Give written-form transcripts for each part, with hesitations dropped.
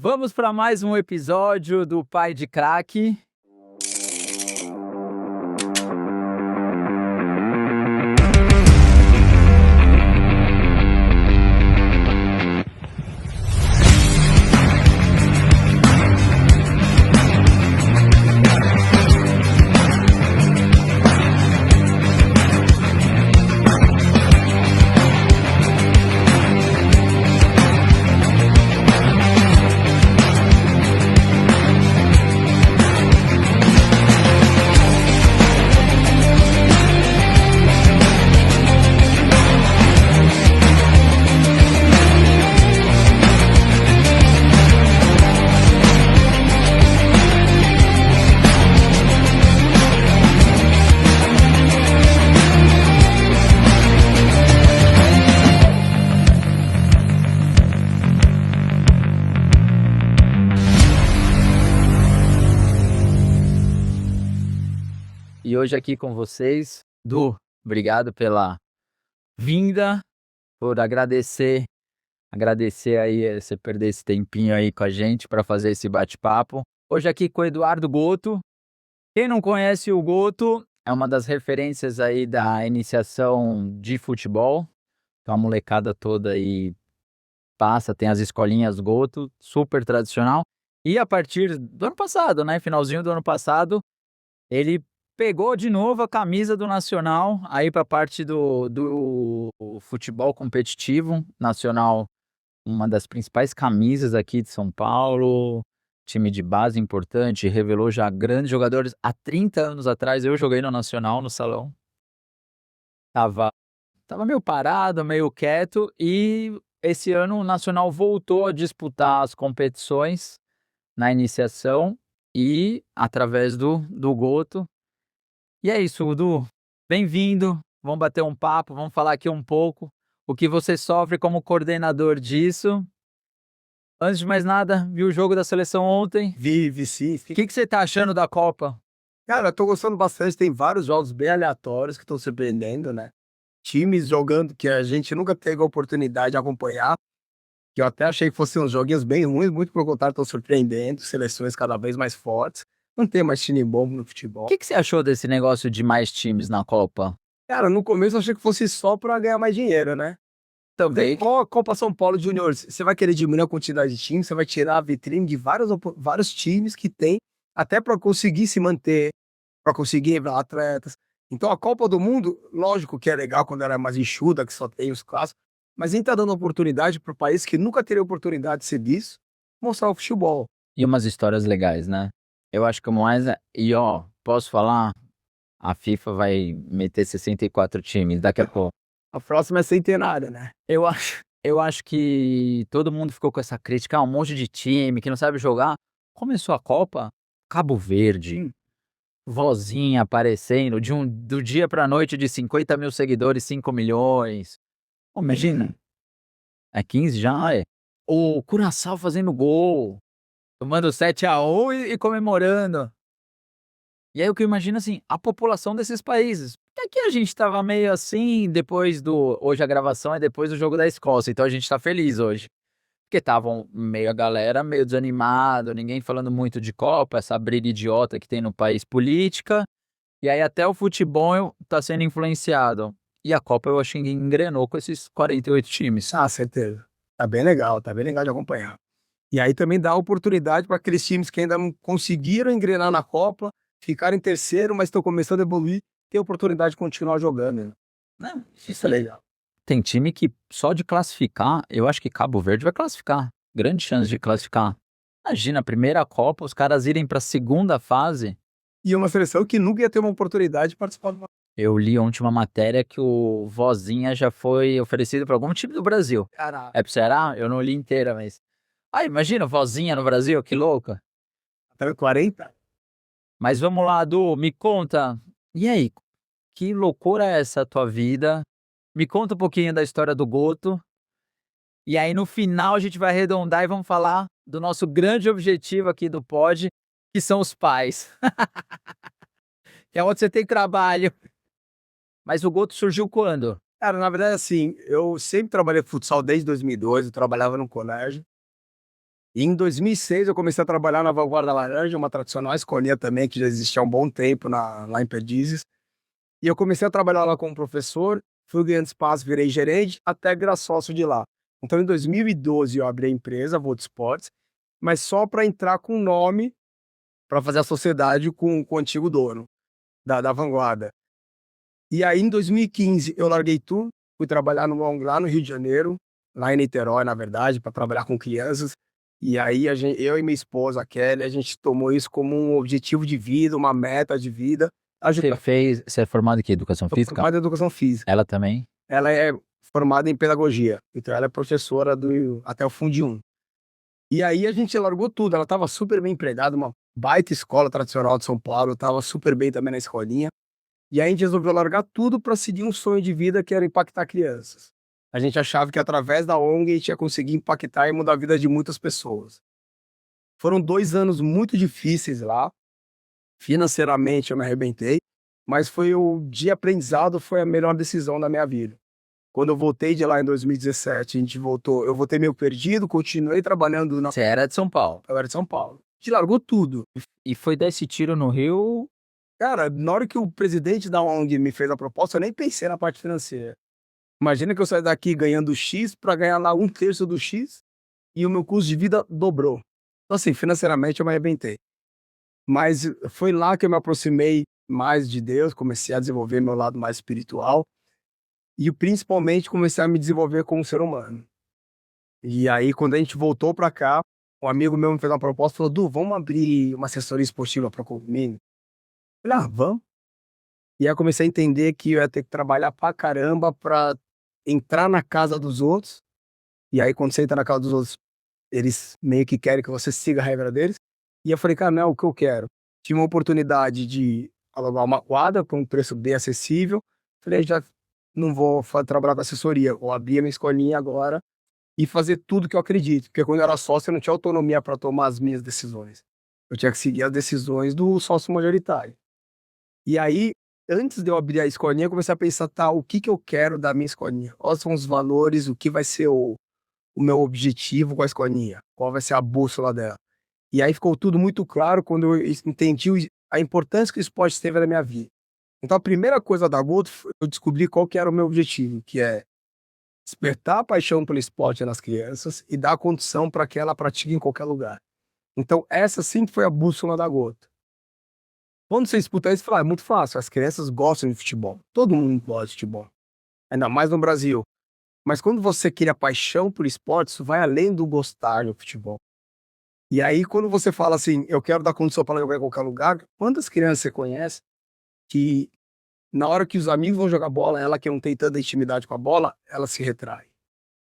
Vamos para mais um episódio do Pai de Craque. E hoje aqui com vocês, Du, obrigado pela vinda, por agradecer aí você perder esse tempinho aí com a gente para fazer esse bate-papo. Hoje aqui com o Eduardo Goto. Quem não conhece o Goto, é uma das referências aí da iniciação de futebol. Então a molecada toda aí tem as escolinhas Goto, super tradicional. E a partir do ano passado, né, finalzinho do ano passado, ele pegou de novo a camisa do Nacional, aí para a parte do futebol competitivo nacional, uma das principais camisas aqui de São Paulo, time de base importante, revelou já grandes jogadores. Há 30 anos atrás eu joguei no Nacional, no salão, tava meio parado, meio quieto, e esse ano o Nacional voltou a disputar as competições na iniciação e através do Goto. E é isso, Dudu. Bem-vindo. Vamos bater um papo, vamos falar aqui um pouco o que você sofre como coordenador disso. Antes de mais nada, viu o jogo da seleção ontem? Vi sim. O que você tá achando da Copa? Cara, eu tô gostando bastante. Tem vários jogos bem aleatórios que estão surpreendendo, né? Times jogando que a gente nunca teve a oportunidade de acompanhar. Que eu até achei que fossem uns joguinhos bem ruins, muito pelo contrário, estão surpreendendo. Seleções cada vez mais fortes. Não tem mais time bom no O futebol. que você achou desse negócio de mais times na Copa? Cara, no começo eu achei que fosse só pra ganhar mais dinheiro, né? Também. Igual a Copa São Paulo Júnior, você vai querer diminuir a quantidade de times, você vai tirar a vitrine de vários times que tem, até para conseguir se manter, para conseguir revelar atletas. Então a Copa do Mundo, lógico que é legal quando era mais enxuta, que só tem os clássicos, mas nem tá dando oportunidade para o país que nunca teria oportunidade de ser visto, mostrar o futebol. E umas histórias legais, né? Eu acho que o mais... E ó, posso falar? A FIFA vai meter 64 times daqui a pouco. A próxima é centenária, né? Eu acho que todo mundo ficou com essa crítica, um monte de time que não sabe jogar. Começou a Copa, Cabo Verde, Vozinha aparecendo, do dia pra noite de 50 mil seguidores, 5 milhões. Pô, imagina, é 15 já, é. O Curaçao fazendo gol, tomando 7-1 e comemorando. E aí o que eu imagino, assim, a população desses países. Porque aqui a gente tava meio assim, hoje a gravação é depois do jogo da Escócia, então a gente tá feliz hoje. Porque estavam meio a galera meio desanimado, ninguém falando muito de Copa, essa briga idiota que tem no país política. E aí até o futebol tá sendo influenciado. E a Copa eu achei que engrenou com esses 48 times. Ah, certeza. Tá bem legal de acompanhar. E aí também dá oportunidade para aqueles times que ainda não conseguiram engrenar na Copa, ficaram em terceiro, mas estão começando a evoluir, ter oportunidade de continuar jogando, né? Isso é legal. Tem time que só de classificar, eu acho que Cabo Verde vai classificar. Grande chance de classificar. Imagina, a primeira Copa, os caras irem pra segunda fase. E é uma seleção que nunca ia ter uma oportunidade de participar de uma... Eu li ontem uma matéria que o Vozinha já foi oferecido para algum time do Brasil. Caraca, É pro Ceará? Eu não li inteira, mas... Ah, imagina, Vozinha no Brasil, que louca. até 40? Mas vamos lá, Du, me conta. E aí, que loucura é essa tua vida? Me conta um pouquinho da história do Goto. E aí, no final, a gente vai arredondar e vamos falar do nosso grande objetivo aqui do Pod, que são os pais. Que é onde você tem trabalho. Mas o Goto surgiu quando? Cara, na verdade, assim, eu sempre trabalhei com futsal desde 2002, eu trabalhava no colégio. E em 2006 eu comecei a trabalhar na Vanguarda Laranja, uma tradicional escolinha também que já existia há um bom tempo lá em Perdizes. E eu comecei a trabalhar lá como professor, fui ganhando espaço, virei gerente, até virar sócio de lá. Então em 2012 eu abri a empresa, Volt Sports, mas só para entrar com o nome, para fazer a sociedade com o antigo dono da Vanguarda. E aí em 2015 eu larguei tudo, fui trabalhar lá no Rio de Janeiro, lá em Niterói, na verdade, para trabalhar com crianças. E aí eu e minha esposa, a Kelly, a gente tomou isso como um objetivo de vida, uma meta de vida. Ajudar. Você é formado em quê? Educação Sou física? formado em educação física. Ela também? Ela é formada em pedagogia, então ela é professora até o Fundi 1. E aí a gente largou tudo, ela estava super bem empregada, uma baita escola tradicional de São Paulo, estava super bem também na escolinha. E aí a gente resolveu largar tudo para seguir um sonho de vida que era impactar crianças. A gente achava que através da ONG a gente ia conseguir impactar e mudar a vida de muitas pessoas. Foram 2 anos muito difíceis lá, financeiramente eu me arrebentei, mas de aprendizado foi a melhor decisão da minha vida. Quando eu voltei de lá em 2017, eu voltei meio perdido, continuei trabalhando Você era de São Paulo. eu era de São Paulo. A gente largou tudo. E foi dar esse tiro no Rio. Cara, na hora que o presidente da ONG me fez a proposta, eu nem pensei na parte financeira. Imagina que eu saí daqui ganhando X para ganhar lá 1/3 do X e o meu custo de vida dobrou. Então, assim, financeiramente eu me arrebentei. Mas foi lá que eu me aproximei mais de Deus, comecei a desenvolver meu lado mais espiritual e principalmente comecei a me desenvolver como ser humano. E aí, quando a gente voltou para cá, um amigo meu me fez uma proposta, falou: Du, vamos abrir uma assessoria esportiva para condomínio? Eu falei: vamos. E aí eu comecei a entender que eu ia ter que trabalhar pra caramba pra entrar na casa dos outros. E aí, quando você entra na casa dos outros, eles meio que querem que você siga a regra deles. E eu falei: cara, não é o que eu quero. Tive uma oportunidade de alugar uma quadra por um preço bem acessível. Falei: já não vou trabalhar com assessoria, vou abrir a minha escolinha agora e fazer tudo que eu acredito. Porque quando eu era sócio, eu não tinha autonomia para tomar as minhas decisões. Eu tinha que seguir as decisões do sócio majoritário. E aí, antes de eu abrir a escolinha, eu comecei a pensar, tá, o que que eu quero da minha escolinha? Quais são os valores, o que vai ser o meu objetivo com a escolinha? Qual vai ser a bússola dela? E aí ficou tudo muito claro quando eu entendi a importância que o esporte teve na minha vida. Então a primeira coisa da Goto, eu descobri qual que era o meu objetivo, que é despertar a paixão pelo esporte nas crianças e dar condição para que ela pratique em qualquer lugar. Então essa sim foi a bússola da Goto. Quando você escuta isso, você fala: é muito fácil, as crianças gostam de futebol. Todo mundo gosta de futebol, ainda mais no Brasil. Mas quando você cria paixão por esporte, isso vai além do gostar do futebol. E aí, quando você fala assim, eu quero dar condição para ela jogar em qualquer lugar, quantas crianças você conhece que, na hora que os amigos vão jogar bola, ela que não tem tanta intimidade com a bola, ela se retrai,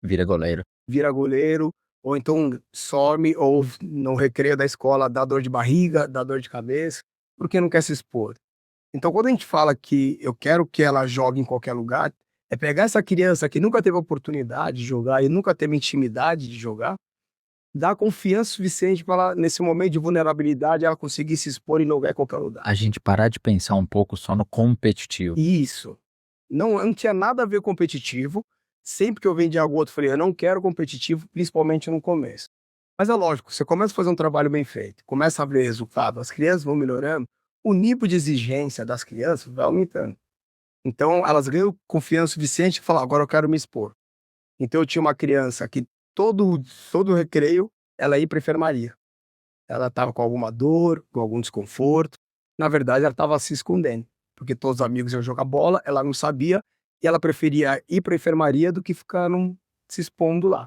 Vira goleiro. vira goleiro, ou então some, ou no recreio da escola dá dor de barriga, dá dor de cabeça, porque não quer se expor. Então, quando a gente fala que eu quero que ela jogue em qualquer lugar, é pegar essa criança que nunca teve a oportunidade de jogar e nunca teve intimidade de jogar, dar confiança suficiente para ela, nesse momento de vulnerabilidade, ela conseguir se expor e jogar em qualquer lugar. A gente parar de pensar um pouco só no competitivo. Isso. Não tinha nada a ver competitivo. Sempre que eu vendia algo outro, eu falei: eu não quero competitivo, principalmente no começo. Mas é lógico, você começa a fazer um trabalho bem feito, começa a ver resultado, as crianças vão melhorando, o nível de exigência das crianças vai aumentando. Então, elas ganham confiança suficiente e falam: agora eu quero me expor. Então, eu tinha uma criança que todo recreio ela ia para enfermaria. Ela estava com alguma dor, com algum desconforto. Na verdade, ela estava se escondendo, porque todos os amigos iam jogar bola, ela não sabia, e ela preferia ir para enfermaria do que ficar se expondo lá.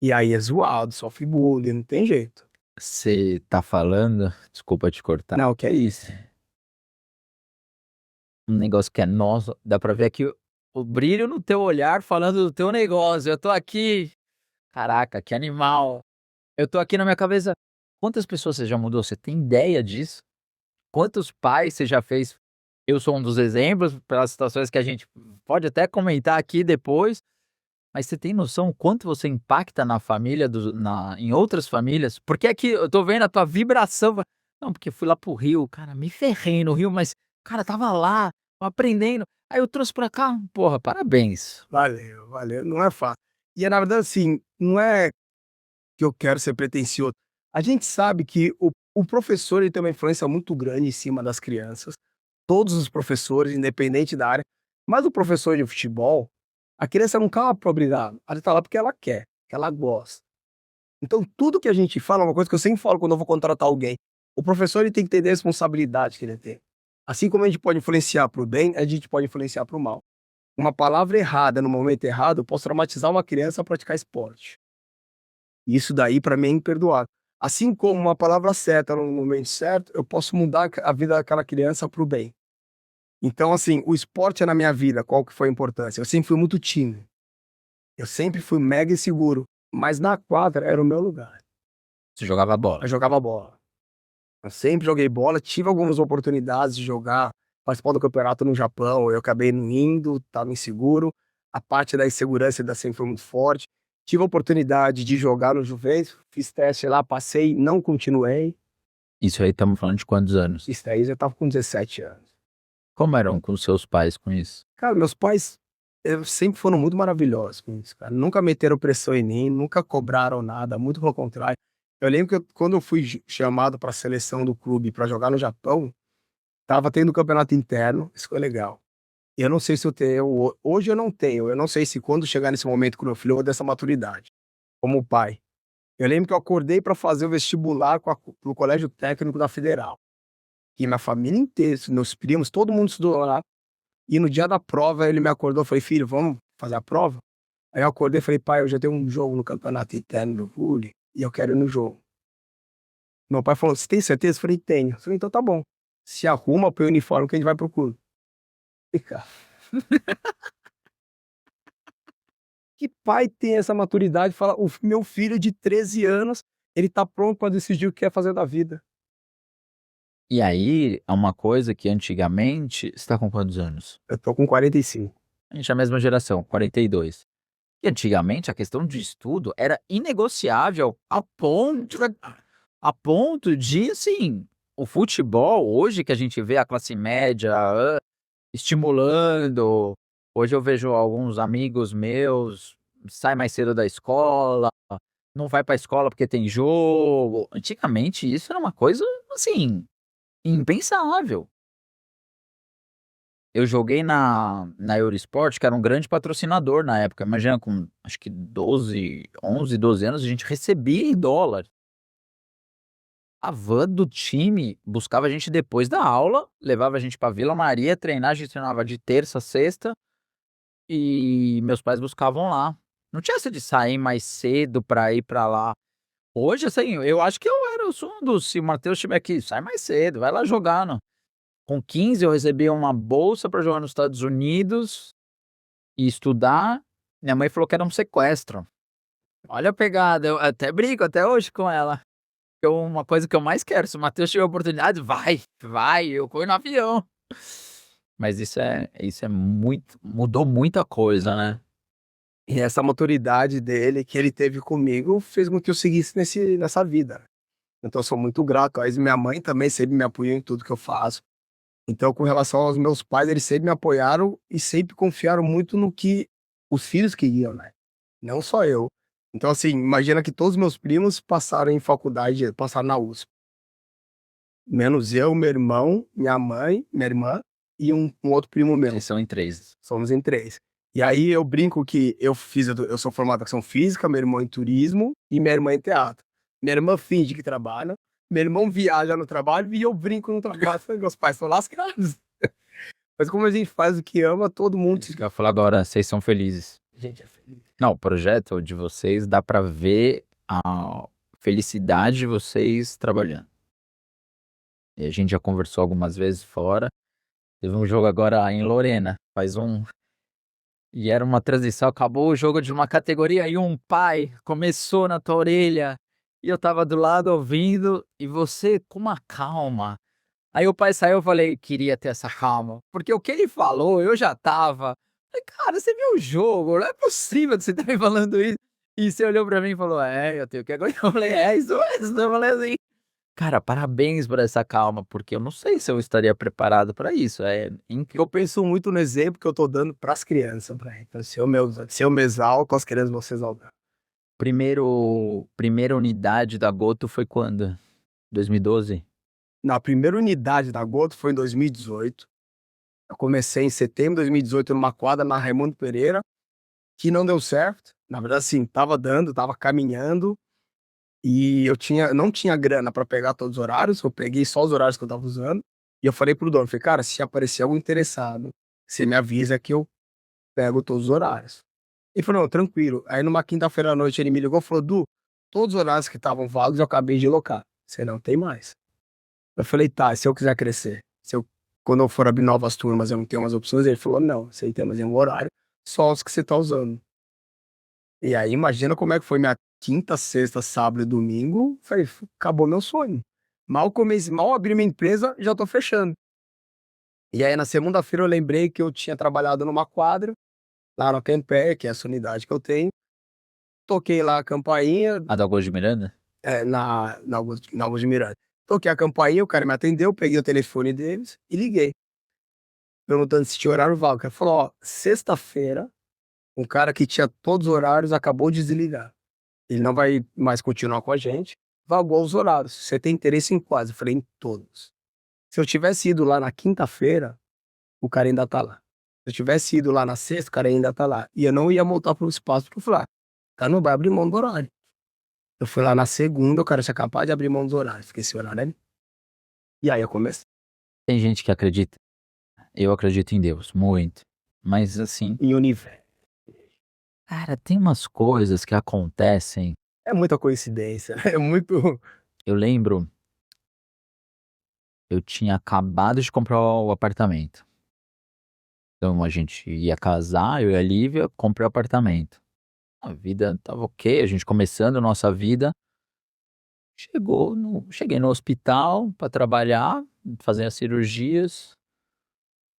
E aí é zoado, sofre bullying, não tem jeito. Você tá falando, desculpa te cortar, Não, que é isso. um negócio que é nosso, dá pra ver aqui o brilho no teu olhar falando do teu negócio. Eu tô aqui, caraca, que animal. Eu tô aqui na minha cabeça, quantas pessoas você já mudou? Você tem ideia disso? Quantos pais você já fez? Eu sou um dos exemplos, pelas situações que a gente pode até comentar aqui depois, mas você tem noção o quanto você impacta na família, em outras famílias? Porque aqui eu tô vendo a tua vibração. Não, porque eu fui lá pro Rio, cara, me ferrei no Rio, mas, cara, tava lá, aprendendo. Aí eu trouxe pra cá, porra, parabéns. Valeu, valeu. Não é fácil. E é, na verdade, assim, não é que eu quero ser pretensioso. A gente sabe que o professor ele tem uma influência muito grande em cima das crianças, todos os professores, independente da área, mas o professor de futebol, a criança não tá lá para obrigar, ela tá lá porque ela quer, que ela gosta. Então tudo que a gente fala, uma coisa que eu sempre falo quando eu vou contratar alguém, o professor ele tem que ter a responsabilidade que ele tem. Assim como a gente pode influenciar para o bem, a gente pode influenciar para o mal. Uma palavra errada no momento errado pode traumatizar uma criança a praticar esporte. Isso daí para mim é imperdoável. Assim como uma palavra certa no momento certo, eu posso mudar a vida daquela criança para o bem. Então, assim, o esporte na minha vida, qual que foi a importância? Eu sempre fui muito tímido. Eu sempre fui mega inseguro. Mas na quadra era o meu lugar. Você jogava bola. Eu jogava bola. Eu sempre joguei bola, tive algumas oportunidades de jogar, participar do campeonato no Japão, eu acabei não indo, estava inseguro. A parte da insegurança ainda sempre foi muito forte. Tive a oportunidade de jogar no Juventus, fiz teste lá, passei, não continuei. Isso aí estamos falando de quantos anos? Isso aí já estava com 17 anos. Como eram com seus pais com isso? Cara, meus pais sempre foram muito maravilhosos com isso, cara. Nunca meteram pressão em mim, nunca cobraram nada, muito pelo contrário. Eu lembro que quando eu fui chamado para a seleção do clube para jogar no Japão, tava tendo um campeonato interno, isso foi legal. Eu não sei se eu tenho, hoje eu não tenho, eu não sei se quando chegar nesse momento com meu filho eu vou dessa maturidade, como pai. Eu lembro que eu acordei para fazer o vestibular pro colégio técnico da Federal. E minha família inteira, meus primos, todo mundo estudou lá. E no dia da prova ele me acordou, eu falei, filho, vamos fazer a prova? Aí eu acordei e falei, pai, eu já tenho um jogo no campeonato interno do vôlei e eu quero ir no jogo. Meu pai falou, você tem certeza? Eu falei, tenho. Eu falei, então tá bom. Se arruma, põe o uniforme que a gente vai pro clube. E, cara, que pai tem essa maturidade de falar, o meu filho de 13 anos, ele tá pronto para decidir o que quer fazer da vida. E aí, é uma coisa que antigamente... Você tá com quantos anos? Eu tô com 45. A gente é a mesma geração, 42. E antigamente a questão de estudo era inegociável a ponto de, assim, o futebol, hoje que a gente vê a classe média estimulando, hoje eu vejo alguns amigos meus, sai mais cedo da escola, não vai pra escola porque tem jogo. Antigamente isso era uma coisa, assim, impensável. Eu joguei na Eurosport, que era um grande patrocinador na época. Imagina, com acho que 12 anos, a gente recebia em dólar. A van do time buscava a gente depois da aula, levava a gente pra Vila Maria treinar. A gente treinava de terça a sexta e meus pais buscavam lá. Não tinha essa de sair mais cedo pra ir pra lá. Hoje, assim, eu acho que eu sou um dos. Se o Matheus estiver aqui, sai mais cedo, vai lá jogar, não. Com 15 eu recebi uma bolsa para jogar nos Estados Unidos e estudar. Minha mãe falou que era um sequestro. Olha a pegada, eu até brigo até hoje com ela. Uma coisa que eu mais quero, se o Matheus tiver oportunidade, vai, eu corro no avião. Mas isso é muito, mudou muita coisa, né? E essa maturidade dele, que ele teve comigo, fez com que eu seguisse nessa vida. Então eu sou muito grato. Aí minha mãe também sempre me apoiou em tudo que eu faço. Então, com relação aos meus pais, eles sempre me apoiaram e sempre confiaram muito no que os filhos queriam, né? Não só eu. Então, assim, imagina que todos os meus primos passaram em faculdade, passaram na USP. Menos eu, meu irmão, minha mãe, minha irmã e um outro primo meu. Vocês são em 3. Somos em 3. E aí eu brinco que eu sou formado em educação física, meu irmão em turismo e minha irmã em teatro. Minha irmã finge que trabalha, meu irmão viaja no trabalho e eu brinco no trabalho. Meus pais são lascados. Mas como a gente faz o que ama, todo mundo... Isso que eu ia falar agora, vocês são felizes. A gente é feliz. Não, o projeto de vocês dá pra ver a felicidade de vocês trabalhando. E a gente já conversou algumas vezes fora. Teve um jogo agora em Lorena, e era uma transição, acabou o jogo de uma categoria e um pai começou na tua orelha e eu tava do lado ouvindo e você com uma calma. Aí o pai saiu, eu falei, queria ter essa calma, porque o que ele falou, eu já tava. Falei, cara, você viu o jogo, não é possível que você tá me falando isso. E você olhou pra mim e falou, eu tenho que aguentar. Eu falei, isso mesmo. Eu falei assim, cara, parabéns por essa calma, porque eu não sei se eu estaria preparado pra isso. É incrível. Eu penso muito no exemplo que eu tô dando pras crianças, Então, se eu me exalto, as crianças vão se exaltar. Primeira unidade da Goto foi quando? 2012? Na primeira unidade da Goto foi em 2018. Eu comecei em setembro de 2018 numa quadra na Raimundo Pereira, que não deu certo. Na verdade, assim, tava caminhando e não tinha grana para pegar todos os horários, eu peguei só os horários que eu tava usando. E eu falei pro dono, falei, cara, se aparecer algum interessado, você me avisa que eu pego todos os horários. Ele falou, não, tranquilo. Aí numa quinta-feira à noite ele me ligou e falou, Du, todos os horários que estavam vagos eu acabei de locar. Você não tem mais. Eu falei, tá, se eu quiser crescer, quando eu for abrir novas turmas eu não tenho umas opções? Ele falou, não, você tem mais um horário, só os que você tá usando. E aí imagina como é que foi minha quinta, sexta, sábado e domingo. Falei, acabou meu sonho. Mal abri minha empresa, já tô fechando. E aí na segunda-feira eu lembrei que eu tinha trabalhado numa quadra, lá no Campé, que é essa unidade que eu tenho. Toquei lá a campainha, A da Augusto de Miranda? na Augusto de Miranda. Toquei a campainha, o cara me atendeu, peguei o telefone deles e liguei, perguntando se tinha horário vago. O cara falou, ó, sexta-feira, um cara que tinha todos os horários acabou de desligar. Ele não vai mais continuar com a gente, vagou os horários. Você tem interesse em quais? Eu falei, em todos. Se eu tivesse ido lá na quinta-feira, o cara ainda tá lá. Se eu tivesse ido lá na sexta, o cara ainda tá lá. E eu não ia voltar pro espaço, porque eu falei, cara não vai abrir mão do horário. Eu fui lá na segunda, o cara tinha capaz de abrir mão dos horários. Fiquei esse horário ali. E aí eu comecei. Tem gente que acredita. Eu acredito em Deus, muito. Mas assim, Em universo. cara, tem umas coisas que acontecem. É muita coincidência. É muito. Eu lembro, eu tinha acabado de comprar o apartamento. Então a gente ia casar, eu e a Lívia, comprei o apartamento. A vida tava ok, a gente começando a nossa vida. Cheguei no hospital para trabalhar, fazer as cirurgias.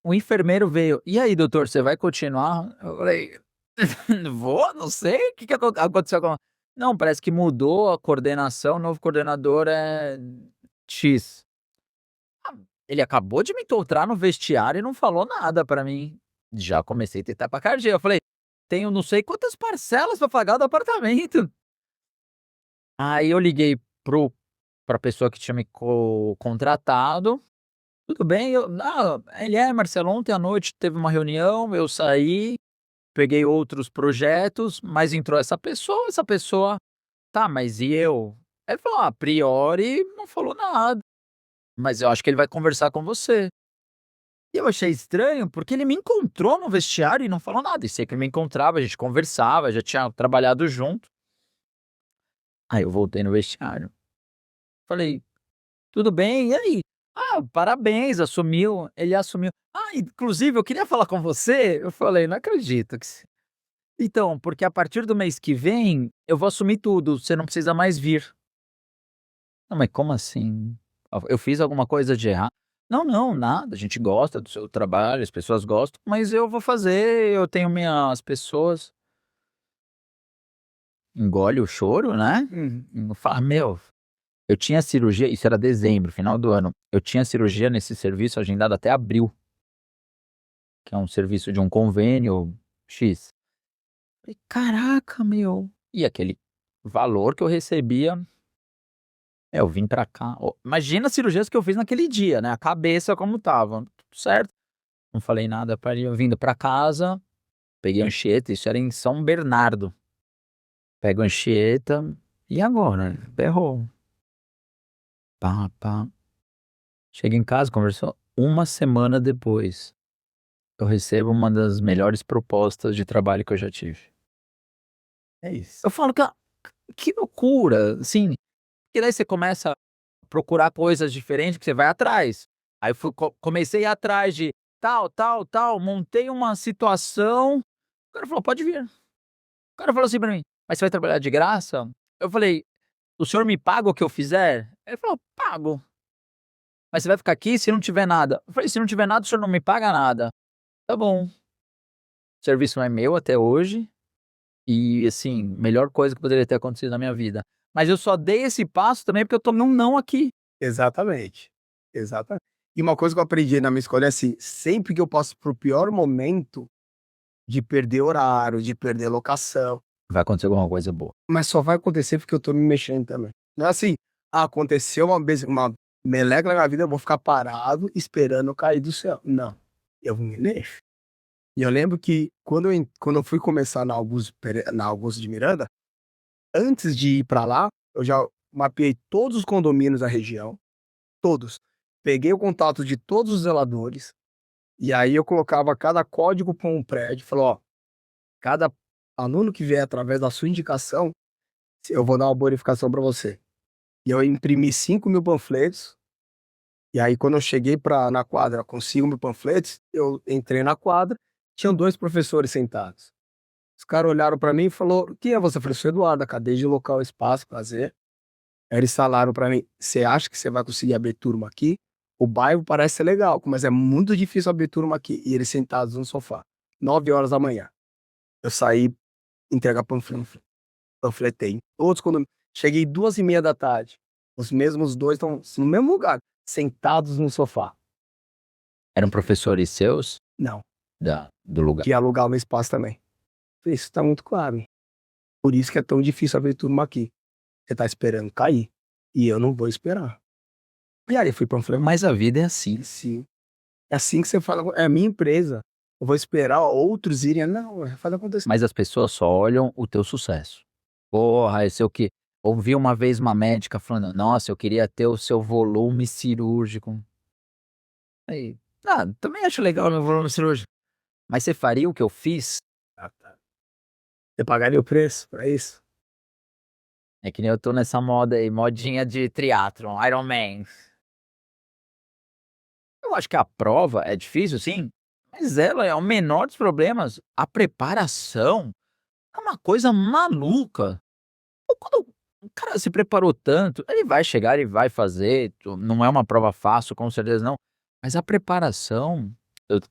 O enfermeiro veio, e aí, doutor, você vai continuar? Eu falei, vou, não sei, o que aconteceu com... Não, parece que mudou a coordenação, o novo coordenador é X. Ah, ele acabou de me encontrar no vestiário e não falou nada pra mim. Já comecei a ter taquicardia. Eu falei, tenho não sei quantas parcelas pra pagar do apartamento. Aí eu liguei pra pessoa que tinha me contratado. Tudo bem, Marcelo, ontem à noite teve uma reunião, eu saí, peguei outros projetos, mas entrou essa pessoa, tá, mas e eu? Ele falou, a priori não falou nada, mas eu acho que ele vai conversar com você. E eu achei estranho, porque ele me encontrou no vestiário e não falou nada, e sempre me encontrava, a gente conversava, já tinha trabalhado junto. Aí eu voltei no vestiário, falei, tudo bem, e aí? Ah, parabéns, assumiu, ele assumiu. Ah, inclusive eu queria falar com você, eu falei, não acredito que então, porque a partir do mês que vem, eu vou assumir tudo, você não precisa mais vir. Não, mas como assim? Eu fiz alguma coisa de errado? Não, não, nada, a gente gosta do seu trabalho, as pessoas gostam, mas eu vou fazer, eu tenho minhas pessoas. Engole o choro, né? Não fala, meu, eu tinha cirurgia, isso era dezembro, final do ano. Eu tinha cirurgia nesse serviço agendado até abril, que é um serviço de um convênio X. Falei, caraca, meu. E aquele valor que eu recebia, eu vim pra cá. Imagina as cirurgias que eu fiz naquele dia, né? A cabeça como tava, tudo certo. Não falei nada pra ele, eu vindo pra casa, peguei a Anchieta, isso era em São Bernardo. Pego a Anchieta, e agora? Berrou. Pá, pá. Chega em casa, conversou. Uma semana depois, eu recebo uma das melhores propostas de trabalho que eu já tive. É isso. Eu falo, cara, que loucura, assim. E daí você começa a procurar coisas diferentes, que você vai atrás. Aí comecei a ir atrás de tal, tal, tal, montei uma situação. O cara falou, pode vir. O cara falou assim pra mim, mas você vai trabalhar de graça? Eu falei, o senhor me paga o que eu fizer? Ele falou, pago. Mas você vai ficar aqui se não tiver nada? Eu falei, se não tiver nada, o senhor não me paga nada. Tá bom. O serviço não é meu até hoje. E, assim, melhor coisa que poderia ter acontecido na minha vida. Mas eu só dei esse passo também porque eu tomei um não aqui. Exatamente. Exatamente. E uma coisa que eu aprendi na minha escola é assim, sempre que eu passo pro pior momento de perder horário, de perder locação, vai acontecer alguma coisa boa. Mas só vai acontecer porque eu tô me mexendo também. Não é assim, aconteceu uma meleca na minha vida, eu vou ficar parado esperando eu cair do céu. Não, eu vou me mexer. E eu lembro que quando eu fui começar na Augusto de Miranda, antes de ir pra lá, eu já mapeei todos os condomínios da região, todos. Peguei o contato de todos os zeladores, e aí eu colocava cada código para um prédio, falou, ó, cada aluno que vier através da sua indicação, eu vou dar uma bonificação para você. E eu imprimi 5.000 panfletos, e aí quando eu cheguei na quadra com 5.000 panfletos, eu entrei na quadra, tinham 2 professores sentados. Os caras olharam para mim e falou: "Quem é você?" Eu falei: "Sou Eduardo, da cadeia de local espaço, prazer." Aí eles falaram para mim: "Você acha que você vai conseguir abrir turma aqui? O bairro parece ser legal, mas é muito difícil abrir turma aqui." E eles sentados no sofá, 9 horas da manhã. Eu saí entregar panfleto, panfletei. Outros quando cheguei 2h30 da tarde, os mesmos 2 estão no mesmo lugar, sentados no sofá. Eram professores seus Não, do lugar. que ia alugar o meu espaço também. Falei: "Isso tá muito claro. Por isso que é tão difícil abrir turma aqui. Você tá esperando cair, e eu não vou esperar." E aí fui panfletar. Mas a vida é assim. Sim. É assim que você fala: "É a minha empresa, eu vou esperar outros irem." Não, faz acontecer. Mas as pessoas só olham o teu sucesso. Porra, esse é o que ouvi uma vez uma médica falando: "Nossa, eu queria ter o seu volume cirúrgico." Aí, também acho legal o meu volume cirúrgico, mas você faria o que eu fiz? Ah, tá. Você pagaria o preço pra isso? É que nem eu tô nessa moda aí, modinha de triatlon, Ironman. Eu acho que a prova é difícil sim, mas ela é o menor dos problemas. A preparação é uma coisa maluca. Quando o cara se preparou tanto, ele vai chegar, ele vai fazer, não é uma prova fácil, com certeza não, mas a preparação,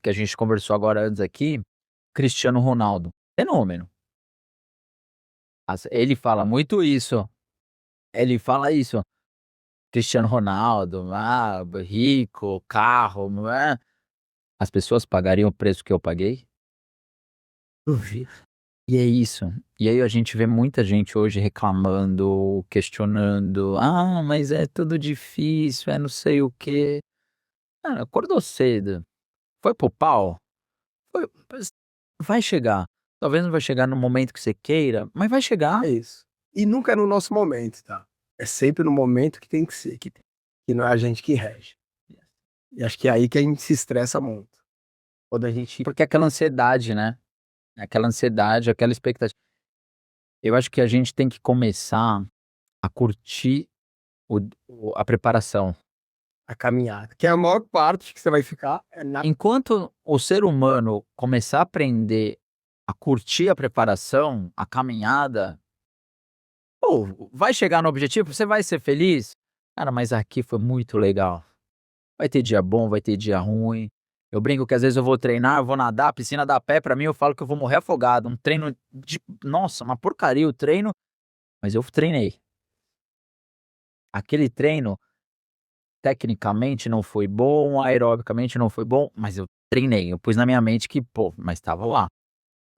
que a gente conversou agora antes aqui, Cristiano Ronaldo, fenômeno. Ele fala muito isso, ele fala isso, Cristiano Ronaldo, rico, carro, não é? As pessoas pagariam o preço que eu paguei? Duvido. E é isso. E aí a gente vê muita gente hoje reclamando, questionando: "Ah, mas é tudo difícil, é não sei o quê." Cara, acordou cedo, foi pro pau, mas vai chegar. Talvez não vai chegar no momento que você queira, mas vai chegar. É isso. E nunca é no nosso momento, tá? É sempre no momento que tem que ser, que não é a gente que rege. E acho que é aí que a gente se estressa muito. Quando a gente Porque é aquela ansiedade, né, aquela ansiedade, aquela expectativa. Eu acho que a gente tem que começar a curtir a preparação. a caminhada, que é a maior parte que você vai ficar é na Enquanto o ser humano começar a aprender a curtir a preparação, a caminhada, pô, vai chegar no objetivo, você vai ser feliz? Cara, mas aqui foi muito legal. Vai ter dia bom, vai ter dia ruim. Eu brinco que às vezes eu vou treinar, eu vou nadar, a piscina dá pé pra mim, eu falo que eu vou morrer afogado. Um treino de nossa, uma porcaria o treino, mas eu treinei. Aquele treino, tecnicamente não foi bom, aerobicamente não foi bom, mas eu treinei, eu pus na minha mente que, pô, mas estava lá.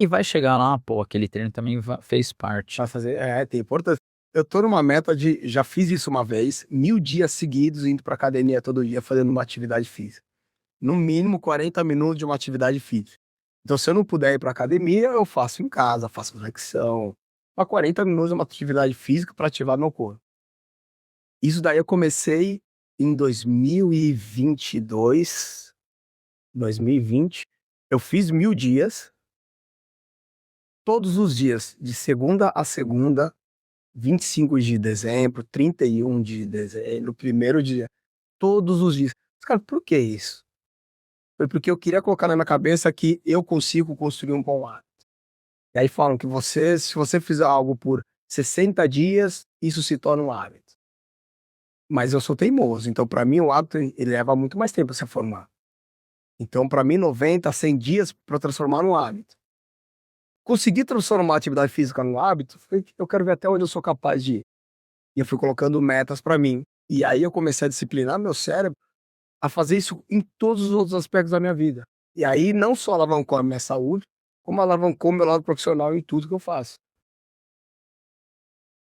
E vai chegar lá, pô, aquele treino também fez parte. pra fazer, tem importância. Eu tô numa meta de, já fiz isso uma vez, 1.000 dias seguidos indo pra academia todo dia fazendo uma atividade física. No mínimo 40 minutos de uma atividade física. Então, se eu não puder ir pra academia, eu faço em casa, faço flexão. Mas 40 minutos é uma atividade física para ativar meu corpo. Isso daí eu comecei em 2022, 2020. Eu fiz 1.000 dias, todos os dias, de segunda a segunda, 25 de dezembro, 31 de dezembro, primeiro dia, todos os dias. Mas, cara, por que isso? Foi porque eu queria colocar na minha cabeça que eu consigo construir um bom hábito. E aí falam que se você fizer algo por 60 dias, isso se torna um hábito. Mas eu sou teimoso, então para mim o hábito ele leva muito mais tempo a se formar. Então para mim 90 a 100 dias para transformar num hábito. Consegui transformar a atividade física num hábito, eu quero ver até onde eu sou capaz de ir. E eu fui colocando metas para mim. E aí eu comecei a disciplinar meu cérebro a fazer isso em todos os outros aspectos da minha vida. E aí não só alavancou a minha saúde, como alavancou meu lado profissional em tudo que eu faço.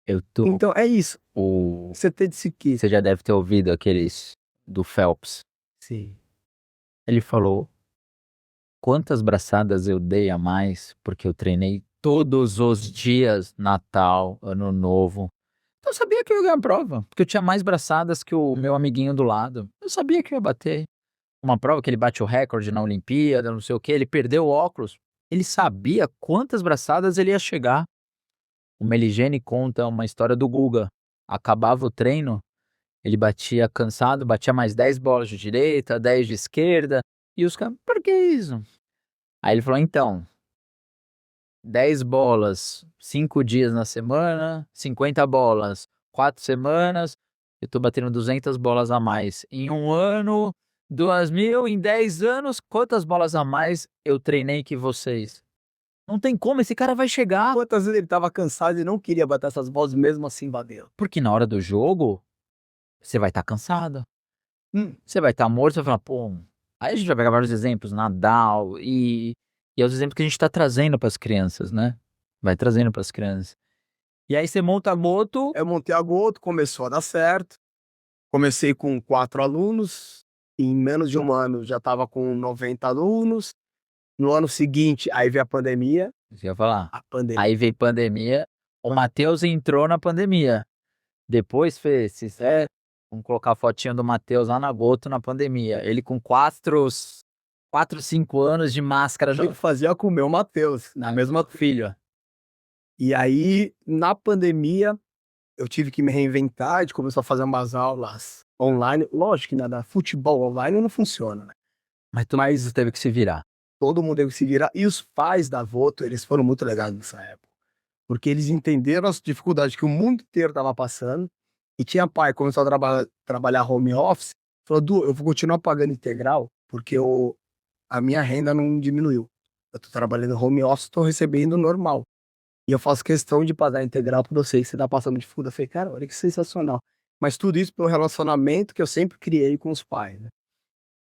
Eu tô. Então é isso. O... Você ter desse kit. Você já deve ter ouvido aqueles do Phelps. Sim. Ele falou quantas braçadas eu dei a mais porque eu treinei todos os dias, Natal, Ano Novo. Eu sabia que eu ia ganhar a prova, porque eu tinha mais braçadas que o meu amiguinho do lado. Eu sabia que eu ia bater. Uma prova que ele bate o recorde na Olimpíada, não sei o que, ele perdeu o óculos. Ele sabia quantas braçadas ele ia chegar. O Meligeni conta uma história do Guga. Acabava o treino, ele batia cansado, batia mais 10 bolas de direita, 10 de esquerda. E os caras, por que isso? Aí ele falou, então, 10 bolas, 5 dias na semana, 50 bolas, 4 semanas, eu tô batendo 200 bolas a mais. Em um ano, 2.000, em 10 anos, quantas bolas a mais eu treinei que vocês? Não tem como, esse cara vai chegar. Quantas vezes ele tava cansado e não queria bater essas bolas, mesmo assim bateu. Porque na hora do jogo, você vai estar cansado. Você vai estar morto, você vai falar, pô. Aí a gente vai pegar vários exemplos, Nadal, e é os exemplos que a gente tá trazendo pras crianças, né? Vai trazendo pras crianças. E aí você monta a moto. Eu montei a Goto, começou a dar certo. Comecei com 4 alunos, em menos de um ano já estava com 90 alunos. No ano seguinte, aí veio a pandemia. Você ia falar. A pandemia. Aí veio pandemia. O Matheus entrou na pandemia. Depois fez, vamos colocar a fotinha do Matheus lá na Goto na pandemia. Ele com 4, 5 anos de máscara. Eu fazia com o meu Matheus, na mesma filho. E aí, na pandemia, eu tive que me reinventar, a gente começou a fazer umas aulas online. Lógico que nada, futebol online não funciona, né? Mas teve que se virar. Todo mundo teve que se virar. E os pais da Voto, eles foram muito legais nessa época. Porque eles entenderam as dificuldades que o mundo inteiro estava passando. E tinha pai que começou a trabalhar home office. Falou, Du, eu vou continuar pagando integral, porque a minha renda não diminuiu. Eu tô trabalhando home office, tô recebendo normal. E eu faço questão de pagar integral pra você, que você tá passando dificuldade. Eu falei, cara, olha que sensacional. Mas tudo isso pelo relacionamento que eu sempre criei com os pais, né?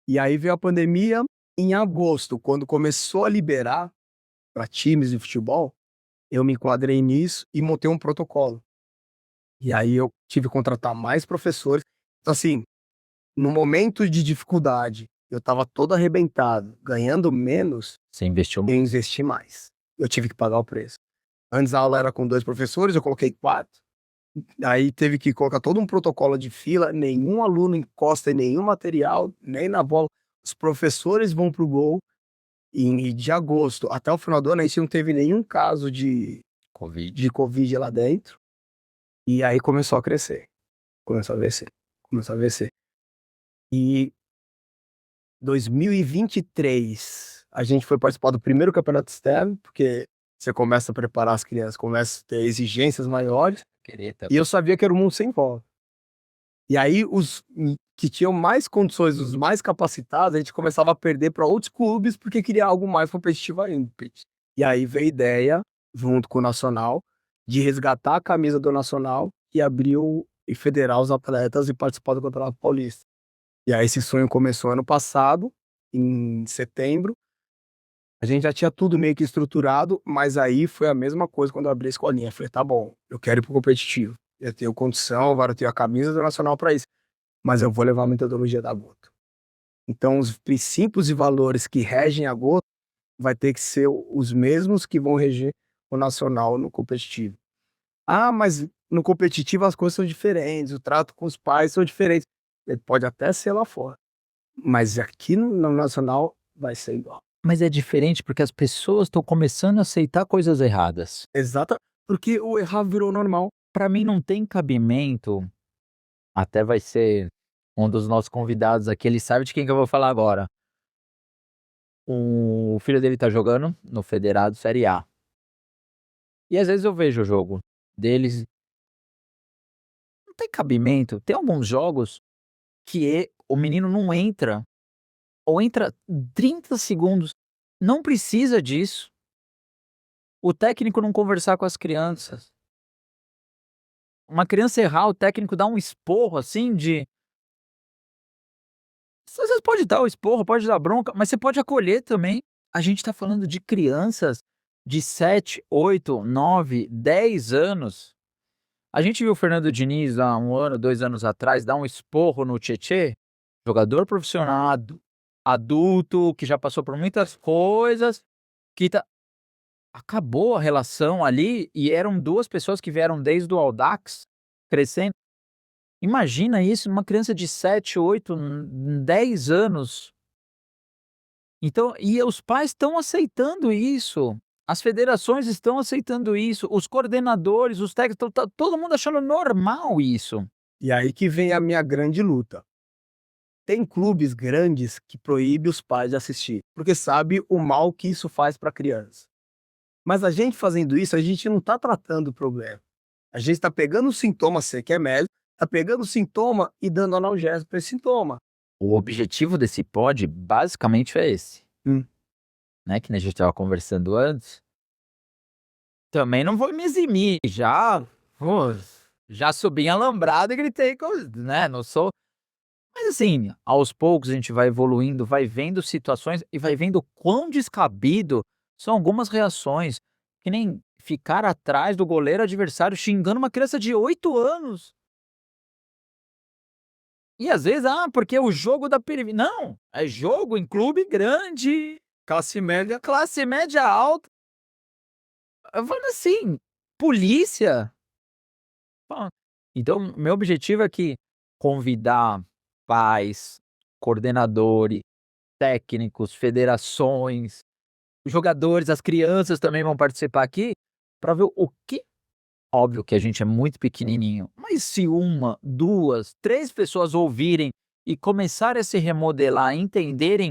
E aí veio a pandemia. Em agosto, quando começou a liberar para times de futebol, eu me enquadrei nisso e montei um protocolo. E aí eu tive que contratar mais professores. Então, assim, no momento de dificuldade, eu estava todo arrebentado, ganhando menos, Você investiu eu investi mais. Eu tive que pagar o preço. Antes a aula era com 2 professores, eu coloquei 4. Aí teve que colocar todo um protocolo de fila, nenhum aluno encosta em nenhum material, nem na bola. Os professores vão pro gol. E de agosto até o final do ano, a gente não teve nenhum caso de Covid lá dentro. E aí começou a crescer. Começou a vencer. E 2023, a gente foi participar do primeiro campeonato externo, porque você começa a preparar as crianças, começa a ter exigências maiores. E eu sabia que era um mundo sem volta. E aí os que tinham mais condições, os mais capacitados, a gente começava a perder para outros clubes porque queria algo mais competitivo ainda. E aí veio a ideia, junto com o Nacional, de resgatar a camisa do Nacional e abrir e federar os atletas e participar do Campeonato Paulista. E aí esse sonho começou ano passado, em setembro. A gente já tinha tudo meio que estruturado, mas aí foi a mesma coisa quando eu abri a escolinha. Eu falei, tá bom, eu quero ir pro competitivo. Eu tenho condição, agora eu tenho a camisa do Nacional para isso. Mas eu vou levar a metodologia da Goto. Então, os princípios e valores que regem a Goto vai ter que ser os mesmos que vão reger o Nacional no competitivo. Ah, mas no competitivo as coisas são diferentes, o trato com os pais são diferentes. Ele pode até ser lá fora. Mas aqui no Nacional vai ser igual. Mas é diferente porque as pessoas estão começando a aceitar coisas erradas. Exato, porque o errar virou normal. Para mim não tem cabimento. Até vai ser um dos nossos convidados aqui, ele sabe de quem que eu vou falar agora. O filho dele tá jogando no Federado Série A. E às vezes eu vejo o jogo deles. Não tem cabimento. Tem alguns jogos que o menino não entra. Ou entra 30 segundos. Não precisa disso. O técnico não conversar com as crianças. Uma criança errar, o técnico dá um esporro assim de... Às vezes pode dar o esporro, pode dar bronca, mas você pode acolher também. A gente tá falando de crianças de 7, 8, 9, 10 anos. A gente viu o Fernando Diniz há 1 ano, 2 anos atrás dar um esporro no Tietê, jogador profissional, adulto, que já passou por muitas coisas, que acabou a relação ali e eram 2 pessoas que vieram desde o Audax, crescendo. Imagina isso numa criança de 7, 8, 10 anos. Então, e os pais estão aceitando isso, as federações estão aceitando isso, os coordenadores, os técnicos, tá todo mundo achando normal isso. E aí que vem a minha grande luta. Tem clubes grandes que proíbem os pais de assistir, porque sabe o mal que isso faz para a criança. Mas a gente fazendo isso, a gente não está tratando o problema. A gente está pegando o sintoma, você que é médico, está pegando o sintoma e dando analgésico para esse sintoma. O objetivo desse pod basicamente é esse, Hum. né, que nem a gente estava conversando antes. Também não vou me eximir, já subi em alambrado e gritei, né, não sou, mas assim, aos poucos a gente vai evoluindo, vai vendo situações e vai vendo quão descabido são algumas reações, que nem ficar atrás do goleiro adversário xingando uma criança de 8 anos. E às vezes, porque o jogo da não, é jogo em clube grande, classe média alta. Eu falo assim, polícia. Então, meu objetivo é que convidar pais, coordenadores, técnicos, federações, jogadores, as crianças também vão participar aqui, para ver o que. Óbvio que a gente é muito pequenininho, mas se 1, 2, 3 pessoas ouvirem e começarem a se remodelar, entenderem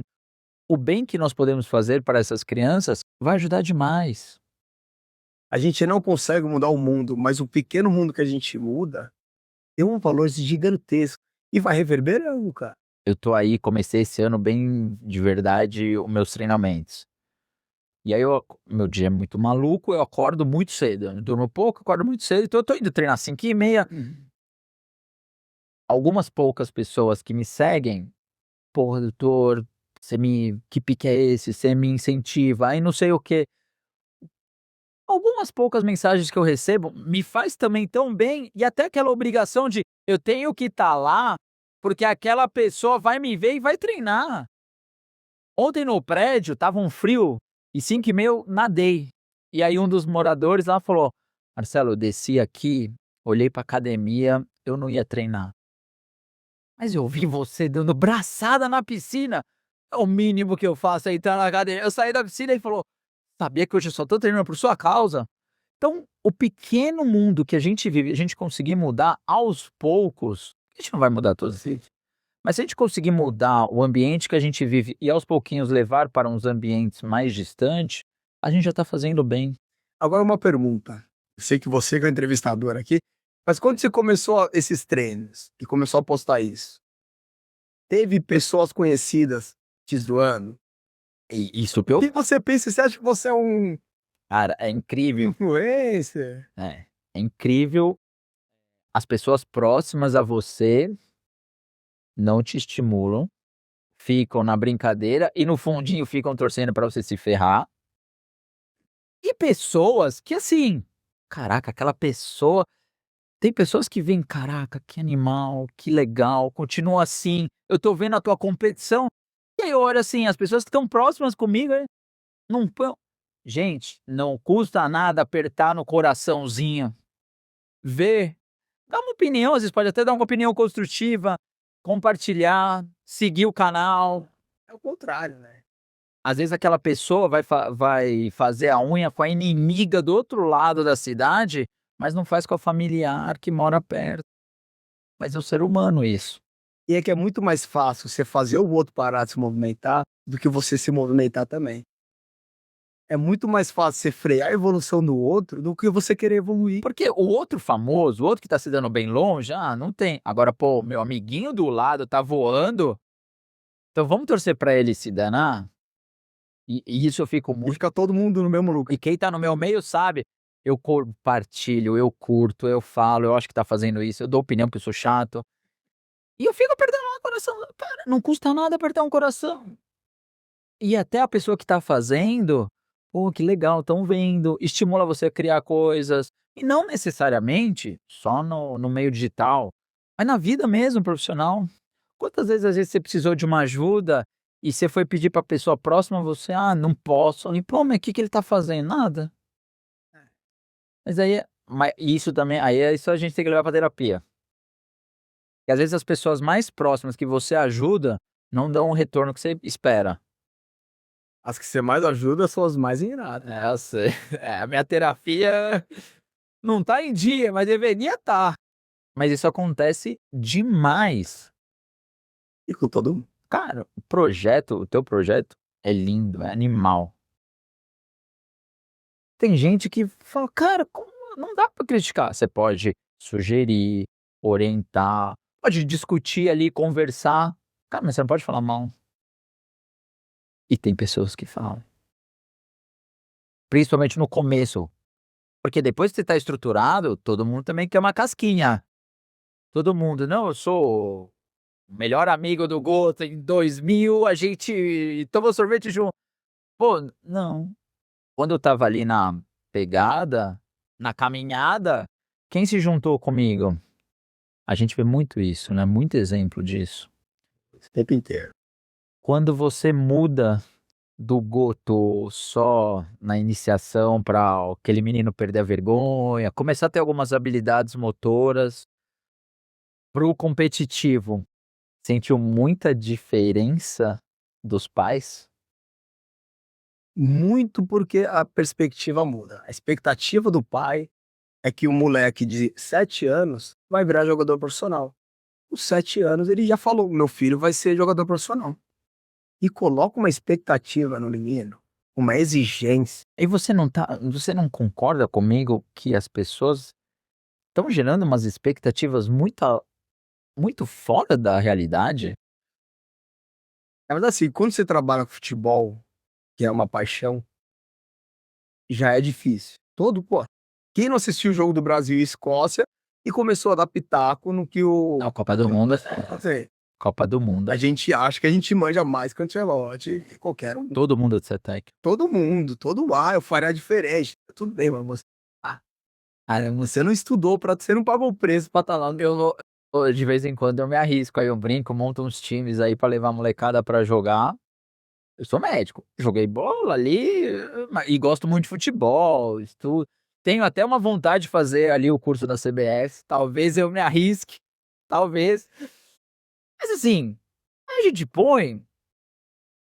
o bem que nós podemos fazer para essas crianças, vai ajudar demais. A gente não consegue mudar o mundo, mas o pequeno mundo que a gente muda tem um valor gigantesco e vai reverberando, cara. Eu tô aí, comecei esse ano bem de verdade os meus treinamentos. E aí meu dia é muito maluco, eu acordo muito cedo, eu durmo pouco, acordo muito cedo, então eu tô indo treinar 5h30. Algumas poucas pessoas que me seguem, "Porra, doutor, que pique é esse? Você me incentiva", aí não sei o quê. Algumas poucas mensagens que eu recebo me faz também tão bem, e até aquela obrigação de eu tenho que estar lá, porque aquela pessoa vai me ver e vai treinar. Ontem no prédio estava um frio e 5h30 eu nadei. E aí um dos moradores lá falou: "Marcelo, eu desci aqui, olhei pra academia, eu não ia treinar. Mas eu vi você dando braçada na piscina. É o mínimo que eu faço é entrar na academia". Eu saí da piscina e ele falou: "Sabia que hoje eu só tô treinando por sua causa?". Então, o pequeno mundo que a gente vive, a gente conseguir mudar aos poucos, a gente não vai mudar todos, mas se a gente conseguir mudar o ambiente que a gente vive e aos pouquinhos levar para uns ambientes mais distantes, a gente já tá fazendo bem. Agora uma pergunta. Eu sei que você que é o entrevistador aqui, mas quando você começou esses treinos e começou a postar isso, teve pessoas conhecidas te zoando? E isso O que você pensa? Você acha que você é um cara, é incrível. influencer? É incrível. As pessoas próximas a você não te estimulam, ficam na brincadeira e no fundinho ficam torcendo pra você se ferrar. E pessoas que assim, caraca, aquela pessoa, tem pessoas que veem: "Caraca, que animal, que legal, continua assim, eu tô vendo a tua competição". E aí eu olho assim, as pessoas que estão próximas comigo, não põe, gente, não custa nada apertar no coraçãozinho, ver, dar uma opinião, às vezes pode até dar uma opinião construtiva, compartilhar, seguir o canal. É o contrário, né? Às vezes aquela pessoa vai fazer a unha com a inimiga do outro lado da cidade, mas não faz com a familiar que mora perto. Mas é o ser humano isso. E é que é muito mais fácil você fazer o outro parar de se movimentar do que você se movimentar também. É muito mais fácil você frear a evolução do outro do que você querer evoluir. Porque o outro famoso, o outro que tá se dando bem longe, não tem. Agora, pô, meu amiguinho do lado tá voando, então vamos torcer pra ele se danar? E isso eu fico E muito. fica todo mundo no mesmo lugar. E quem tá no meu meio sabe, eu compartilho, eu curto, eu falo, eu acho que tá fazendo isso, eu dou opinião porque eu sou chato. E eu fico apertando o coração, cara, não custa nada apertar um coração. E até a pessoa que tá fazendo, pô, que legal, estão vendo, estimula você a criar coisas, E não necessariamente só no meio digital, mas na vida mesmo profissional. Quantas vezes, às vezes, você precisou de uma ajuda e você foi pedir pra pessoa próxima, você: "Ah, não posso". E: "Pô, mas o que que ele tá fazendo?". "Nada". Mas aí isso também aí isso a gente tem que levar pra terapia. E às vezes as pessoas mais próximas que você ajuda, não dão o retorno que você espera. As que você mais ajuda são as mais iradas. É, eu sei. É, a minha terapia não tá em dia, mas deveria estar. Mas isso acontece demais. E com todo mundo. Cara, o teu projeto é lindo, é animal. Tem gente que fala: "Cara, como não dá pra criticar". Você pode sugerir, orientar, pode discutir ali, conversar. Cara, mas você não pode falar mal. E tem pessoas que falam. Principalmente no começo, porque depois que você tá estruturado, todo mundo também quer uma casquinha. Todo mundo: "Não, eu sou o melhor amigo do Guto, em 2000 a gente tomou sorvete junto". Pô, não. Quando eu estava ali na pegada, na caminhada, quem se juntou comigo? A gente vê muito isso, né, muito exemplo disso. O tempo inteiro. Quando você muda do Goto só na iniciação para aquele menino perder a vergonha, começar a ter algumas habilidades motoras, para o competitivo, sentiu muita diferença dos pais? Muito porque a perspectiva muda. A expectativa do pai é que o moleque de 7 anos vai virar jogador profissional. Com 7 anos ele já falou: "Meu filho vai ser jogador profissional". E coloca uma expectativa no menino, uma exigência. E você não concorda comigo que as pessoas estão gerando umas expectativas muito fora da realidade? Na verdade, assim, quando você trabalha com futebol, que é uma paixão, já é difícil. Quem não assistiu o jogo do Brasil e Escócia e começou a dar pitaco no que Não, Copa do Mundo assim, Copa do Mundo, a gente acha que a gente manja mais que o Ancelotti, que qualquer um. todo mundo de ser técnico. Todo mundo, eu faria diferente. Tudo bem, mas ah, Ah, você não estudou você não pagou o preço pra estar lá no eu vou de vez em quando eu me arrisco, aí eu brinco, monto uns times aí pra levar a molecada pra jogar. Eu sou médico, joguei bola ali, e gosto muito de futebol, estudo. Tenho até uma vontade de fazer ali o curso da CBF, talvez eu me arrisque, talvez. Mas assim, a gente põe,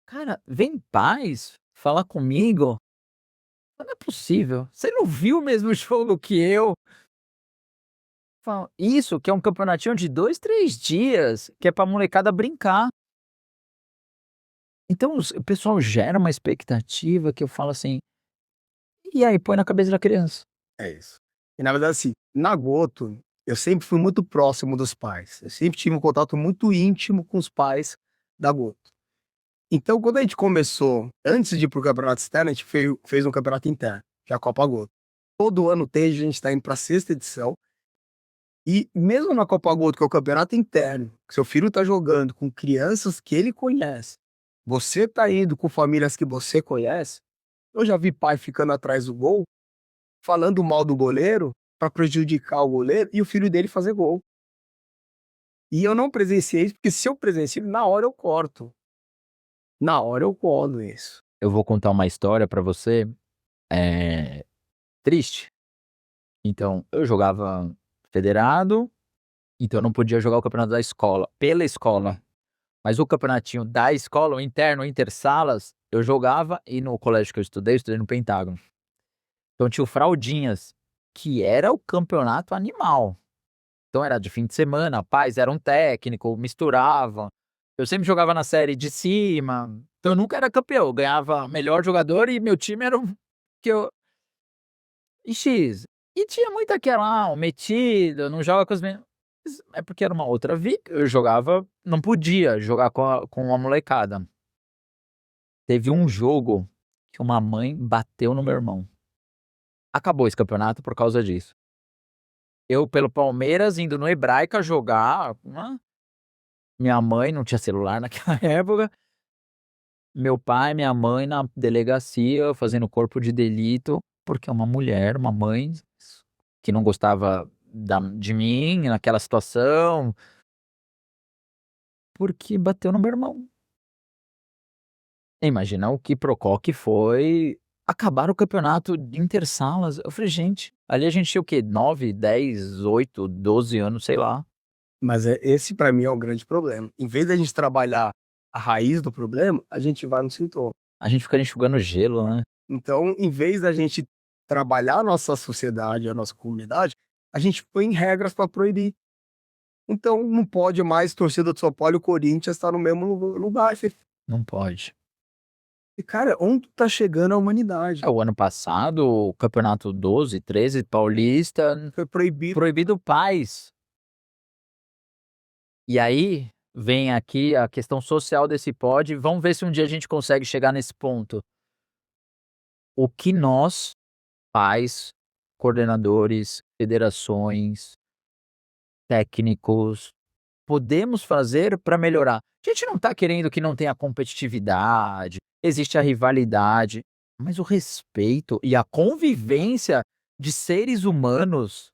cara, vem paz falar comigo, não é possível, você não viu o mesmo jogo que eu. Fala, isso que é um campeonatinho de 2, 3 dias, que é pra molecada brincar. Então o pessoal gera uma expectativa que eu falo assim, e aí põe na cabeça da criança. é isso. E na verdade, assim, na Goto, eu sempre fui muito próximo dos pais. Eu sempre tive um contato muito íntimo com os pais da Goto. Então, quando a gente começou, antes de ir para o campeonato externo, a gente fez um campeonato interno, que é a Copa Goto. Todo ano tem, a gente está indo para a sexta edição. E mesmo na Copa Goto, que é o campeonato interno, que seu filho está jogando com crianças que ele conhece, você está indo com famílias que você conhece, eu já vi pai ficando atrás do gol, falando mal do goleiro para prejudicar o goleiro e o filho dele fazer gol. E eu não presenciei isso, porque se eu presenciei, na hora eu corto. Na hora eu colo isso. Eu vou contar uma história pra você, triste. Então, eu jogava federado, então eu não podia jogar o campeonato da escola, pela escola. Mas o campeonatinho da escola, o interno, o intersalas, eu jogava e no colégio que eu estudei no Pentágono. Então tinha o Fraldinhas, que era o campeonato animal. Então era de fim de semana, pais eram técnico, misturava. Eu sempre jogava na série de cima, então eu nunca era campeão, eu ganhava melhor jogador e meu time era o que eu e X. E tinha muito aquela: "Ah, o metido, não joga com os meninos". É porque era uma outra vida, eu jogava não podia jogar com a molecada. Teve um jogo que uma mãe bateu no meu irmão. Acabou esse campeonato por causa disso. Eu pelo Palmeiras indo no Hebraica jogar, minha mãe não tinha celular naquela época, meu pai, minha mãe na delegacia fazendo corpo de delito, porque uma mulher, uma mãe que não gostava de mim naquela situação, porque bateu no meu irmão. Imagina o quiprocó que foi acabar o campeonato de intersalas. Eu falei: "Gente", ali a gente tinha o quê? 9, 10, 8, 12 anos, sei lá. Mas esse para mim é o grande problema. Em vez da gente trabalhar a raiz do problema, a gente vai no sintoma. A gente fica enxugando gelo, né. Então, em vez da gente trabalhar a nossa sociedade, a nossa comunidade, a gente põe regras para proibir. Então, não pode mais torcida do São Paulo e o Corinthians estar no mesmo lugar. Não pode. E, cara, onde tá chegando a humanidade? O ano passado, o campeonato 12, 13 paulista, Foi proibido. proibido pais. E aí, vem aqui a questão social desse pod, vamos ver se um dia a gente consegue chegar nesse ponto. O que nós, pais, coordenadores, federações, técnicos, podemos fazer para melhorar? A gente não tá querendo que não tenha competitividade, existe a rivalidade, mas o respeito e a convivência de seres humanos.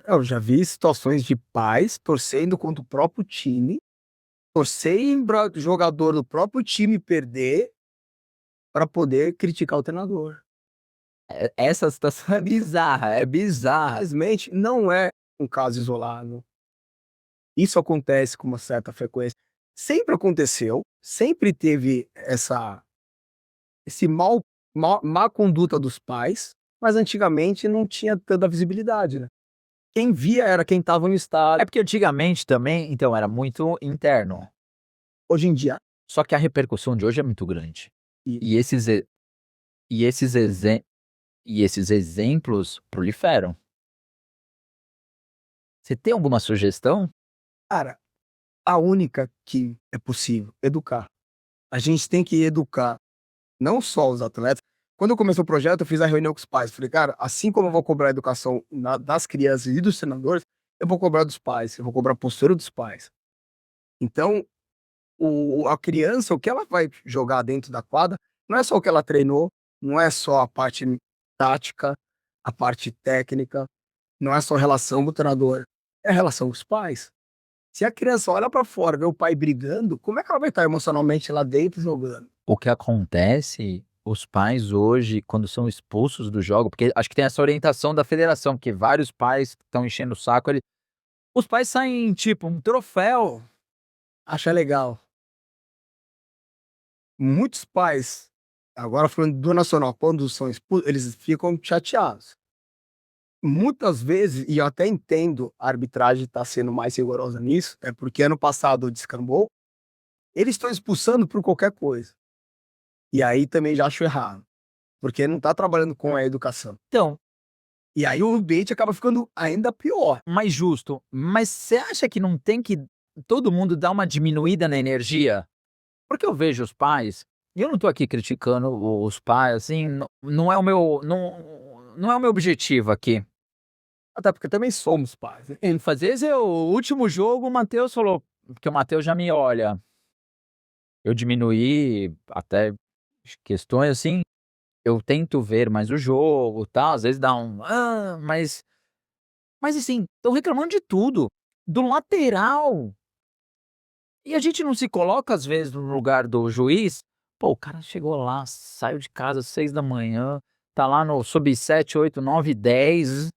Eu já vi situações de pais torcendo contra o próprio time, torcer para jogador do próprio time perder para poder criticar o treinador. Essa situação é bizarra, é bizarra. Infelizmente, não é um caso isolado. Isso acontece com uma certa frequência. Sempre aconteceu, sempre teve esse má conduta dos pais, mas antigamente não tinha tanta visibilidade, né? Quem via era quem estava no É estádio. porque antigamente também, então, era muito interno. Hoje em dia, Só que a repercussão de hoje é muito grande. e- E esses, e esses, e esses exemplos proliferam. Você tem alguma sugestão? cara, a única que é possível, educar. A gente tem que educar não só os atletas. Quando eu comecei o projeto, eu fiz a reunião com os pais. Falei, cara, assim como eu vou cobrar a educação das crianças e dos treinadores, eu vou cobrar dos pais, eu vou cobrar a postura dos pais. Então, a criança, o que ela vai jogar dentro da quadra, não é só o que ela treinou, não é só a parte tática, a parte técnica, não é só a relação com o treinador, é a relação com os pais. Se a criança olha pra fora, vê o pai brigando, como é que ela vai estar emocionalmente lá dentro jogando? O que acontece, os pais hoje, quando são expulsos do jogo, porque acho que tem essa orientação da federação, que vários pais estão enchendo o saco, os pais saem tipo um troféu. Acha legal. Muitos pais, agora falando do nacional, quando são expulsos, eles ficam chateados. Muitas vezes, e eu até entendo a arbitragem estar sendo mais rigorosa nisso, é porque ano passado descambou, eles estão expulsando por qualquer coisa. E aí também já acho errado, porque não está trabalhando com a educação. Então, E aí o ambiente acaba ficando ainda pior. mais justo. Mas você acha que não tem que todo mundo dar uma diminuída na energia? Porque eu vejo os pais, e eu não tô aqui criticando os pais, assim, não é o meu, não é o meu objetivo aqui. Até porque também somos pais, né? Fazer esse é o último jogo, o Matheus falou, porque o Matheus já me olha. Eu diminuí até questões assim, eu tento ver mais o jogo, tal, às vezes dá mas assim, estão reclamando de tudo, do lateral. E a gente não se coloca às vezes no lugar do juiz. Pô, o cara chegou lá, saiu de casa às 6 da manhã, tá lá no sub 7, 8, 9, 10.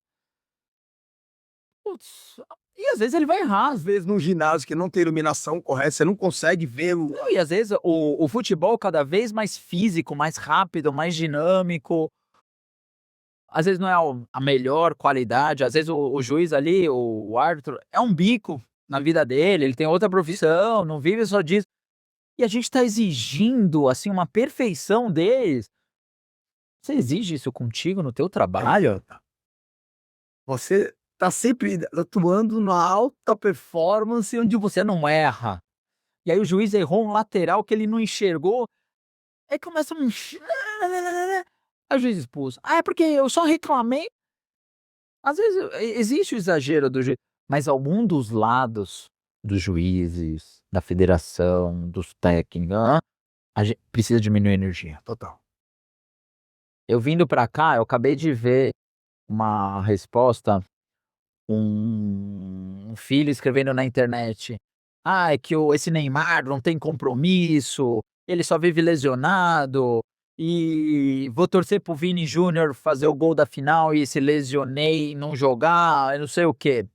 Putz, e às vezes ele vai errar. Às vezes num ginásio que não tem iluminação correta, você não consegue ver Não, e às vezes o futebol cada vez mais físico, mais rápido, mais dinâmico. Às vezes não é a melhor qualidade, às vezes o juiz ali, o árbitro, é um bico na vida dele, ele tem outra profissão, não vive só disso. E a gente tá exigindo, assim, uma perfeição deles. Você exige isso contigo no teu trabalho? você tá sempre atuando na alta performance onde você Você não erra. E aí o juiz errou um lateral que ele não enxergou, aí começa um aí o juiz expulso. "Ah, é porque eu só reclamei". Às vezes existe o exagero do juiz, mas algum dos lados dos juízes, da federação, dos técnicos, a gente precisa diminuir a energia. total. Eu vindo pra cá, eu acabei de ver uma resposta, um filho escrevendo na internet: "Ah, é que esse Neymar não tem compromisso, ele só vive lesionado, e vou torcer para o Vini Júnior fazer o gol da final e se lesionei e não jogar, e não sei o quê".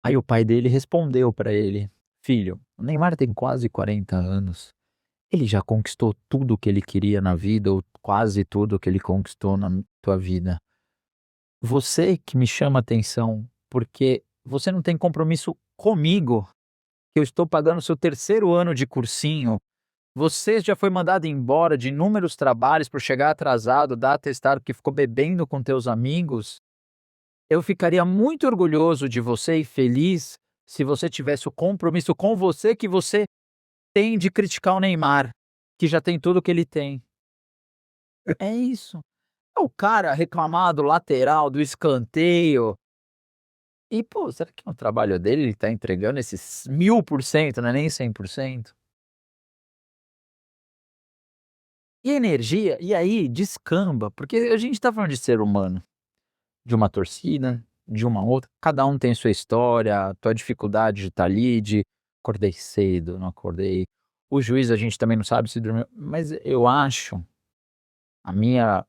Aí o pai dele respondeu pra ele: "Filho, o Neymar tem quase 40 anos. Ele já conquistou tudo o que ele queria na vida, ou quase tudo que ele conquistou na tua vida. Você que me chama atenção, porque você não tem compromisso comigo, que eu estou pagando o seu terceiro ano de cursinho. Você já foi mandado embora de inúmeros trabalhos por chegar atrasado, dar atestado que ficou bebendo com teus amigos. Eu ficaria muito orgulhoso de você e feliz se você tivesse o compromisso com você que você tem de criticar o Neymar, que já tem tudo que ele tem". É isso. É o cara reclamar do lateral, do escanteio. E, pô, será que no trabalho dele ele tá entregando esses 1000%, não é nem 100%? E a energia, e aí descamba, porque a gente tá falando de ser humano, de uma torcida, de uma outra, cada um tem sua história, tua dificuldade de estar ali, de acordei cedo, não acordei. O juiz a gente também não sabe se dormiu, mas eu acho, a minha,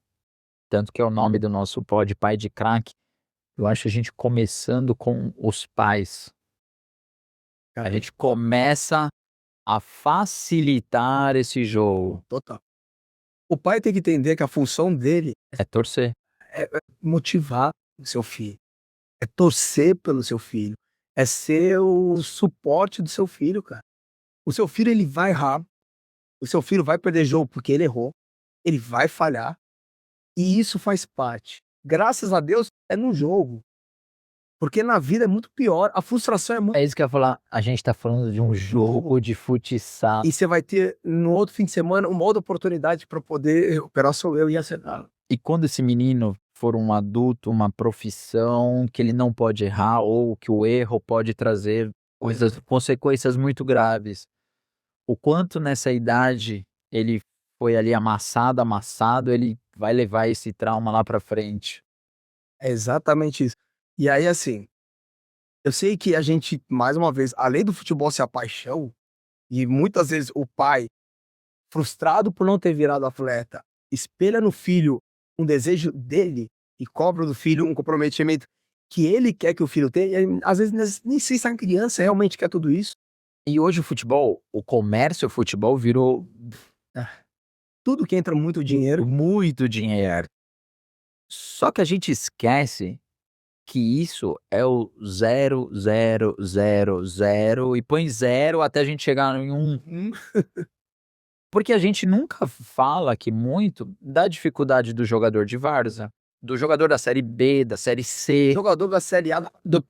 tanto que é o nome do nosso pod Pai de Craque, eu acho a gente começando com os pais. A Cara, gente começa a facilitar esse jogo. total. O pai tem que entender que a função dele É torcer. é motivar o seu filho, é torcer pelo seu filho, é ser o suporte do seu filho, cara. O seu filho, ele vai errar, o seu filho vai perder jogo porque ele errou, ele vai falhar, e isso faz parte. Graças a Deus, é no jogo, porque na vida é muito pior, a frustração é muito. É isso que eu ia falar, a gente tá falando de um jogo de futsal. E você vai ter, no outro fim de semana, uma outra oportunidade para poder recuperar seu eu e acertar. E quando esse menino for um adulto, uma profissão que ele não pode errar ou que o erro pode trazer consequências muito graves, o quanto nessa idade ele foi ali amassado, amassado, ele vai levar esse trauma lá pra frente. É exatamente isso. E aí, assim, eu sei que a gente, mais uma vez, além do futebol ser a paixão, e muitas vezes o pai, frustrado por não ter virado atleta, espelha no filho um desejo dele e cobra do filho um comprometimento que ele quer que o filho tenha, e às vezes nem sei se a criança realmente quer tudo isso. E hoje o futebol, o comércio o futebol virou Ah, tudo que entra muito dinheiro, muito dinheiro. Só que a gente esquece que isso é o 0,000 e põe zero até a gente chegar em 1. hum, Porque a gente nunca fala aqui muito da dificuldade do jogador de várzea, do jogador da série B, da série C, jogador da Série A, do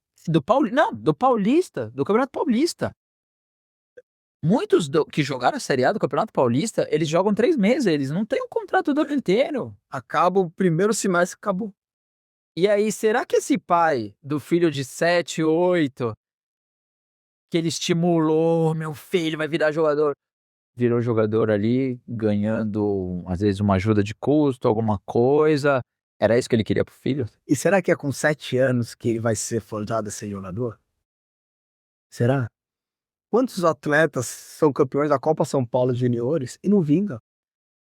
paulista, do Campeonato Paulista. Muitos que jogaram a série A do Campeonato Paulista, eles jogam 3 meses, eles não têm um contrato do ano inteiro. acaba o primeiro semestre, acabou. E aí, será que esse pai do filho de 7, 8, que ele estimulou: "Meu filho vai virar jogador", virou jogador ali, ganhando, às vezes, uma ajuda de custo, alguma coisa. Era isso que ele queria para o filho? E será que é com 7 anos que ele vai ser forjado a ser jogador? Será? Quantos atletas são campeões da Copa São Paulo Juniores e não vinga?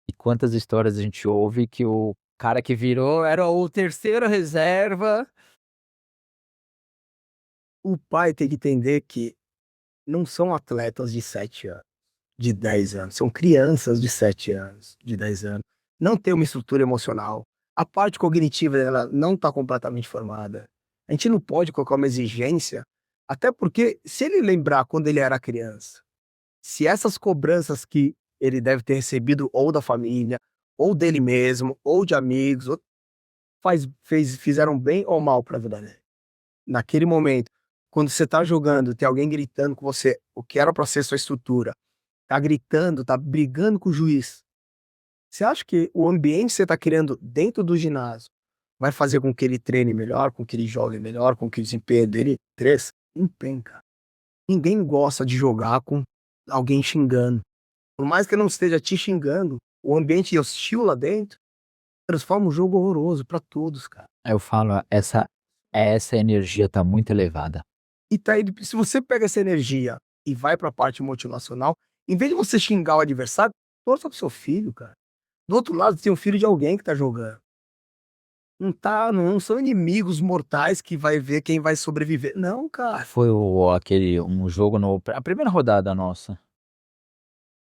E quantas histórias a gente ouve que o cara que virou era o terceiro reserva. O pai tem que entender que não são atletas de 7 anos, de 10 anos, são crianças de 7 anos, de 10 anos. Não tem uma estrutura emocional. A parte cognitiva dela não está completamente formada. A gente não pode colocar uma exigência, até porque se ele lembrar quando ele era criança, se essas cobranças que ele deve ter recebido ou da família, ou dele mesmo, ou de amigos, ou fizeram bem ou mal para a vida dele. Naquele momento, quando você tá jogando, tem alguém gritando com você, o que era para ser sua estrutura, tá gritando, tá brigando com o juiz. Você acha que o ambiente que você tá criando dentro do ginásio vai fazer com que ele treine melhor, com que ele jogue melhor, com que o desempenho dele cresça? Não tem, cara. Ninguém gosta de jogar com alguém xingando. Por mais que não esteja te xingando, o ambiente hostil lá dentro Transforma um jogo horroroso pra todos, cara. Aí eu falo, essa energia tá muito elevada. E tá aí, se você pega essa energia e vai pra parte motivacional, em vez de você xingar o adversário, torça pro seu filho, cara. Do outro lado tem um filho de alguém que tá jogando. Não são inimigos mortais que vai ver quem vai sobreviver. Não, cara. Foi um jogo a primeira rodada nossa.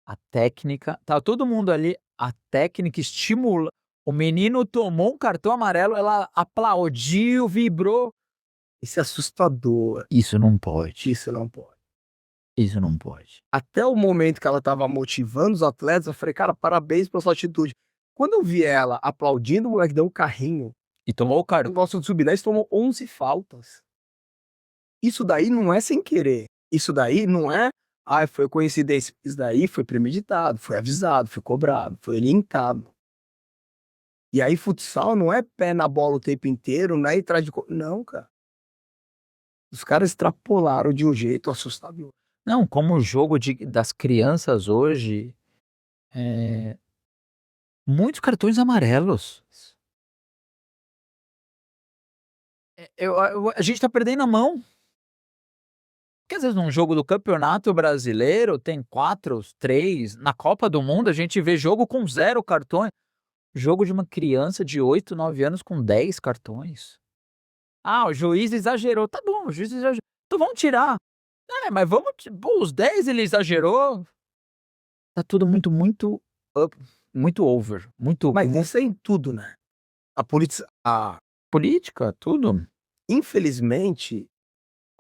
A técnica, tá todo mundo ali, a técnica estimula. O menino tomou um cartão amarelo, ela aplaudiu, vibrou. Isso é assustador. Isso não pode, Isso não pode. isso não pode. Até o momento que ela estava motivando os atletas, eu falei: "Cara, parabéns pela sua atitude". Quando eu vi ela aplaudindo, o moleque deu um carrinho, E tomou o o cartão. nosso sub-10 tomou 11 faltas. Isso daí não é sem querer. Isso daí não é: "Ai, foi coincidência". Isso daí foi premeditado, foi avisado, foi cobrado, foi orientado. E aí futsal não é pé na bola o tempo inteiro, não é ir atrás de não, cara. Os caras extrapolaram de um jeito assustador. Não, como o jogo das crianças hoje, muitos cartões amarelos. A gente tá perdendo a mão. Porque às vezes num jogo do Campeonato Brasileiro tem 4, 3, na Copa do Mundo a gente vê jogo com 0 cartões. Jogo de uma criança de 8, 9 anos com 10 cartões. Ah, o juiz exagerou. Tá bom, o juiz exagerou. Então vamos tirar. Mas vamos pô, os 10 ele exagerou. Tá tudo muito over, muito Mas isso é em tudo, né. A política, tudo. infelizmente,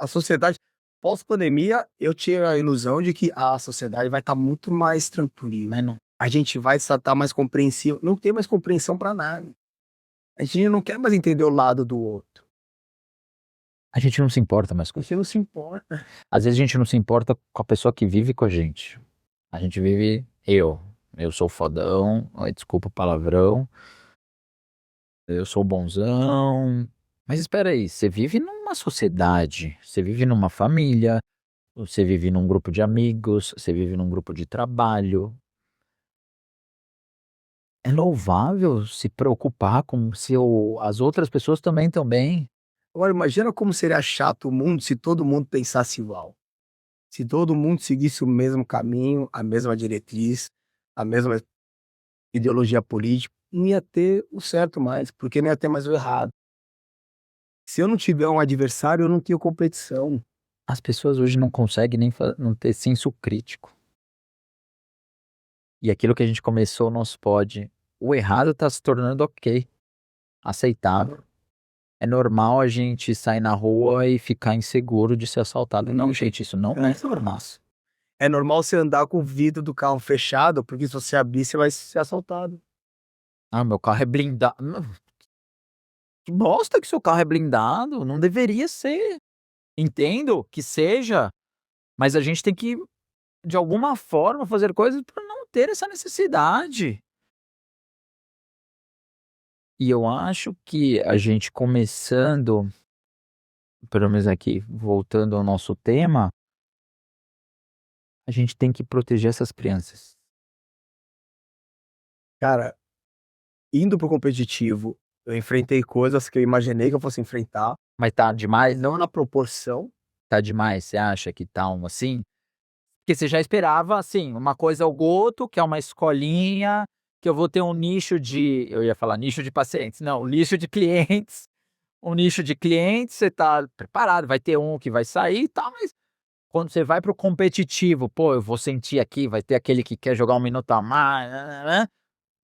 a sociedade pós-pandemia, eu tinha a ilusão de que a sociedade vai estar muito mais tranquila. Mas não, A gente vai estar mais compreensível, não tem mais compreensão para nada. A gente não quer mais entender o lado do outro. a gente não se importa mais com A isso. gente não se importa. Às vezes a gente não se importa com a pessoa que vive com a gente. A gente vive eu sou fodão, ai, desculpa o palavrão, eu sou bonzão. Mas espera aí, você vive numa sociedade, você vive numa família, você vive num grupo de amigos, você vive num grupo de trabalho. É louvável se preocupar com se as outras pessoas também estão bem. Agora imagina como seria chato o mundo se todo mundo pensasse igual. Se todo mundo seguisse o mesmo caminho, a mesma diretriz, a mesma ideologia política, não ia ter o certo mais, porque não ia ter mais o errado. Se eu não tiver um adversário, eu não tenho competição. As pessoas hoje não conseguem nem não ter senso crítico. E aquilo que a gente começou o nosso pod, o errado tá se tornando ok, aceitável. É normal a gente sair na rua e ficar inseguro de ser assaltado. Não, gente, isso não é normal. É normal você andar com o vidro do carro fechado, porque se você abrir, você vai ser assaltado. Ah, meu carro é blindado. Que bosta que seu carro é blindado, não deveria ser. Entendo que seja, mas a gente tem que, de alguma forma, fazer coisas para não ter essa necessidade. E eu acho que a gente começando, pelo menos aqui, voltando ao nosso tema, a gente tem que proteger essas crianças. Cara, indo pro competitivo, eu enfrentei coisas que eu imaginei que eu fosse enfrentar, Mas tá demais? não na proporção. Tá demais? Você acha que tá assim? Porque você já esperava, assim, uma coisa ao goto, que é uma escolinha, que eu vou ter um nicho eu ia falar nicho de pacientes, não, nicho de clientes. Um nicho de clientes, você tá preparado, vai ter um que vai sair e tal, mas quando você vai para o competitivo, pô, eu vou sentir aqui, vai ter aquele que quer jogar 1 minuto a mais, nã-nã-nã,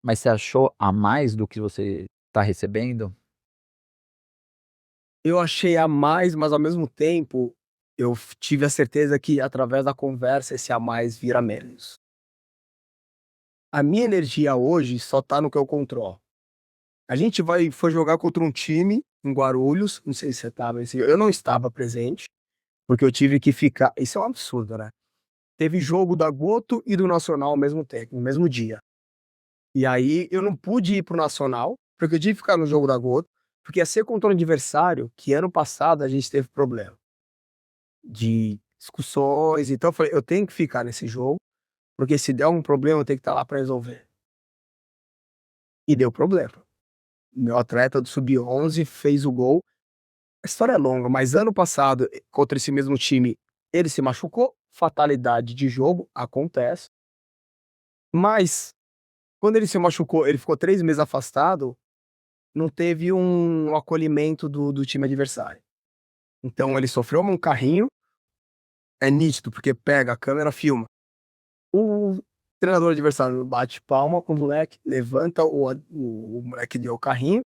mas você achou a mais do que você tá recebendo? Eu achei a mais, mas ao mesmo tempo, tive a certeza que através da conversa esse a mais vira menos. A minha energia hoje só tá no que eu controlo. A gente foi jogar contra um time em Guarulhos, não sei se você estava eu não estava presente, porque eu tive que ficar, isso é um absurdo, né. Teve jogo da Goto e do Nacional ao mesmo tempo, no mesmo dia. E aí eu não pude ir para o Nacional, porque eu tive que ficar no jogo da Goto, porque ia ser contra um adversário que ano passado a gente teve problema de discussões, então eu falei: "Eu tenho que ficar nesse jogo, porque se der algum problema eu tenho que estar lá para resolver". E deu problema. meu atleta do sub-11 fez o gol. A história é longa, mas ano passado, contra esse mesmo time, ele se machucou, fatalidade de jogo, acontece. Mas, quando ele se machucou, ele ficou 3 meses afastado, não teve um acolhimento do time adversário. Então ele sofreu um carrinho, é nítido, porque pega a câmera, filma. O treinador adversário bate palma com o moleque, levanta o moleque deu o carrinho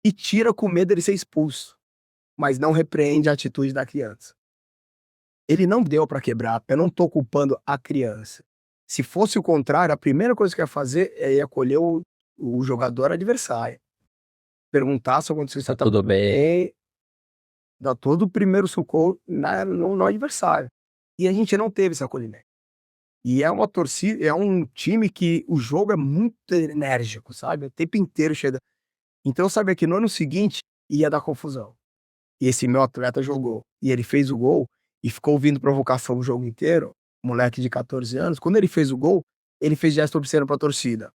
e tira com medo dele ser expulso, mas não repreende a atitude da criança. Ele não deu pra quebrar, eu não tô culpando a criança. Se fosse o contrário, a primeira coisa que eu ia fazer é ir acolher o jogador adversário. Perguntar se aconteceu isso. Tá tudo bem. Dar todo o primeiro socorro no adversário. E a gente não teve esse acolhimento. E é uma torcida, é um time que o jogo é muito enérgico, sabe? O tempo inteiro chega. Então eu sabia que no ano seguinte ia dar confusão. E esse meu atleta jogou. E ele fez o gol e ficou ouvindo provocação o jogo inteiro. Moleque de 14 anos. Quando ele fez o gol, ele fez gesto obsceno pra torcida.